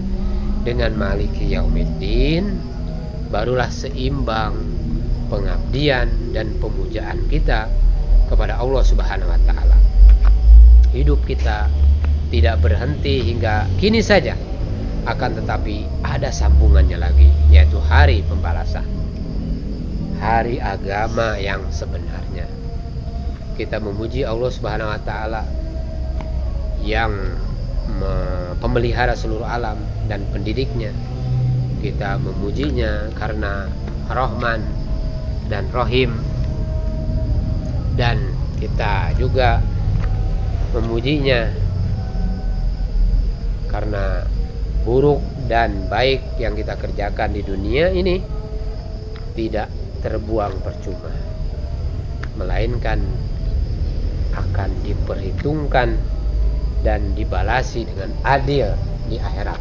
dengan Maliki Yaumiddin, barulah seimbang pengabdian dan pemujaan kita kepada Allah Subhanahu wa taala. Hidup kita tidak berhenti hingga kini saja, akan tetapi ada sambungannya lagi, yaitu hari pembalasan, hari agama yang sebenarnya. Kita memuji Allah Subhanahu wa taala yang pemelihara seluruh alam dan pendidiknya. Kita memujinya karena Rahman dan Rahim, dan kita juga memujinya karena buruk dan baik yang kita kerjakan di dunia ini tidak terbuang percuma, melainkan akan diperhitungkan dan dibalasi dengan adil di akhirat.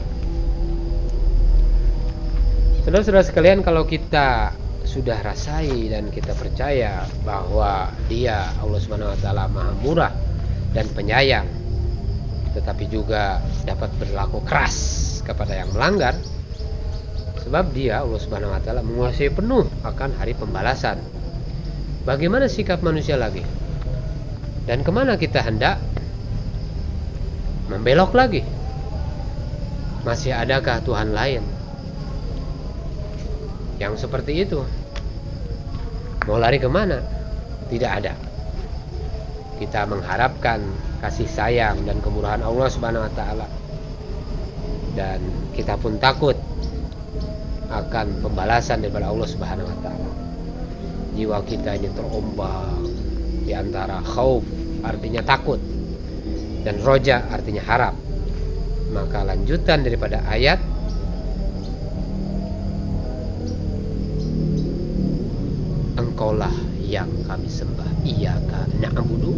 Saudara-saudara sekalian, kalau kita sudah rasai dan kita percaya bahwa Dia, Allah Subhanahu wa taala, Maha Murah dan Penyayang, tetapi juga dapat berlaku keras kepada yang melanggar, sebab Dia, Allah Subhanahu wa taala, menguasai penuh akan hari pembalasan. Bagaimana sikap manusia lagi? Dan kemana kita hendak membelok lagi? Masih adakah Tuhan lain yang seperti itu? Mau lari kemana? Tidak ada. Kita mengharapkan kasih sayang dan kemurahan Allah Subhanahu wa taala, dan kita pun takut akan pembalasan daripada Allah Subhanahu wa taala. Jiwa kita ini terombak di antara khauf, artinya takut, dan roja, artinya harap. Maka lanjutan daripada ayat, Engkaulah yang kami sembah, iyyaka na'budu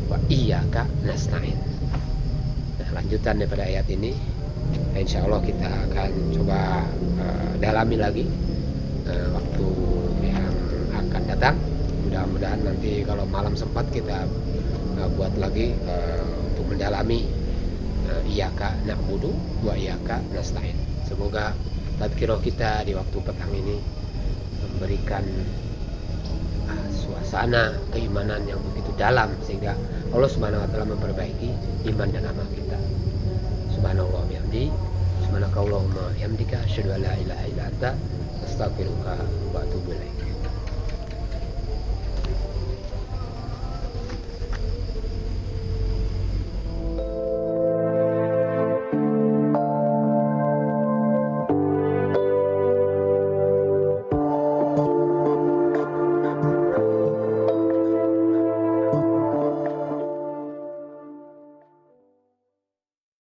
wa iyyaka nasta'in. Nah, lanjutan daripada ayat ini, insya Allah kita akan coba dalami lagi waktu yang akan datang. Mudah-mudahan nanti kalau malam sempat kita buat lagi untuk mendalami iyyaka na'budu wa iyyaka nasta'in. Semoga tadzkirah kita di waktu petang ini memberikan suasana keimanan yang begitu dalam, sehingga Allah Subhanahu wa taala memperbaiki iman dan amal kita. Subhanallah bihamdi, subhanakallahumma hamdika, asyhadu an la ilaha illa anta, astaghfiruka wa atubu ilaik.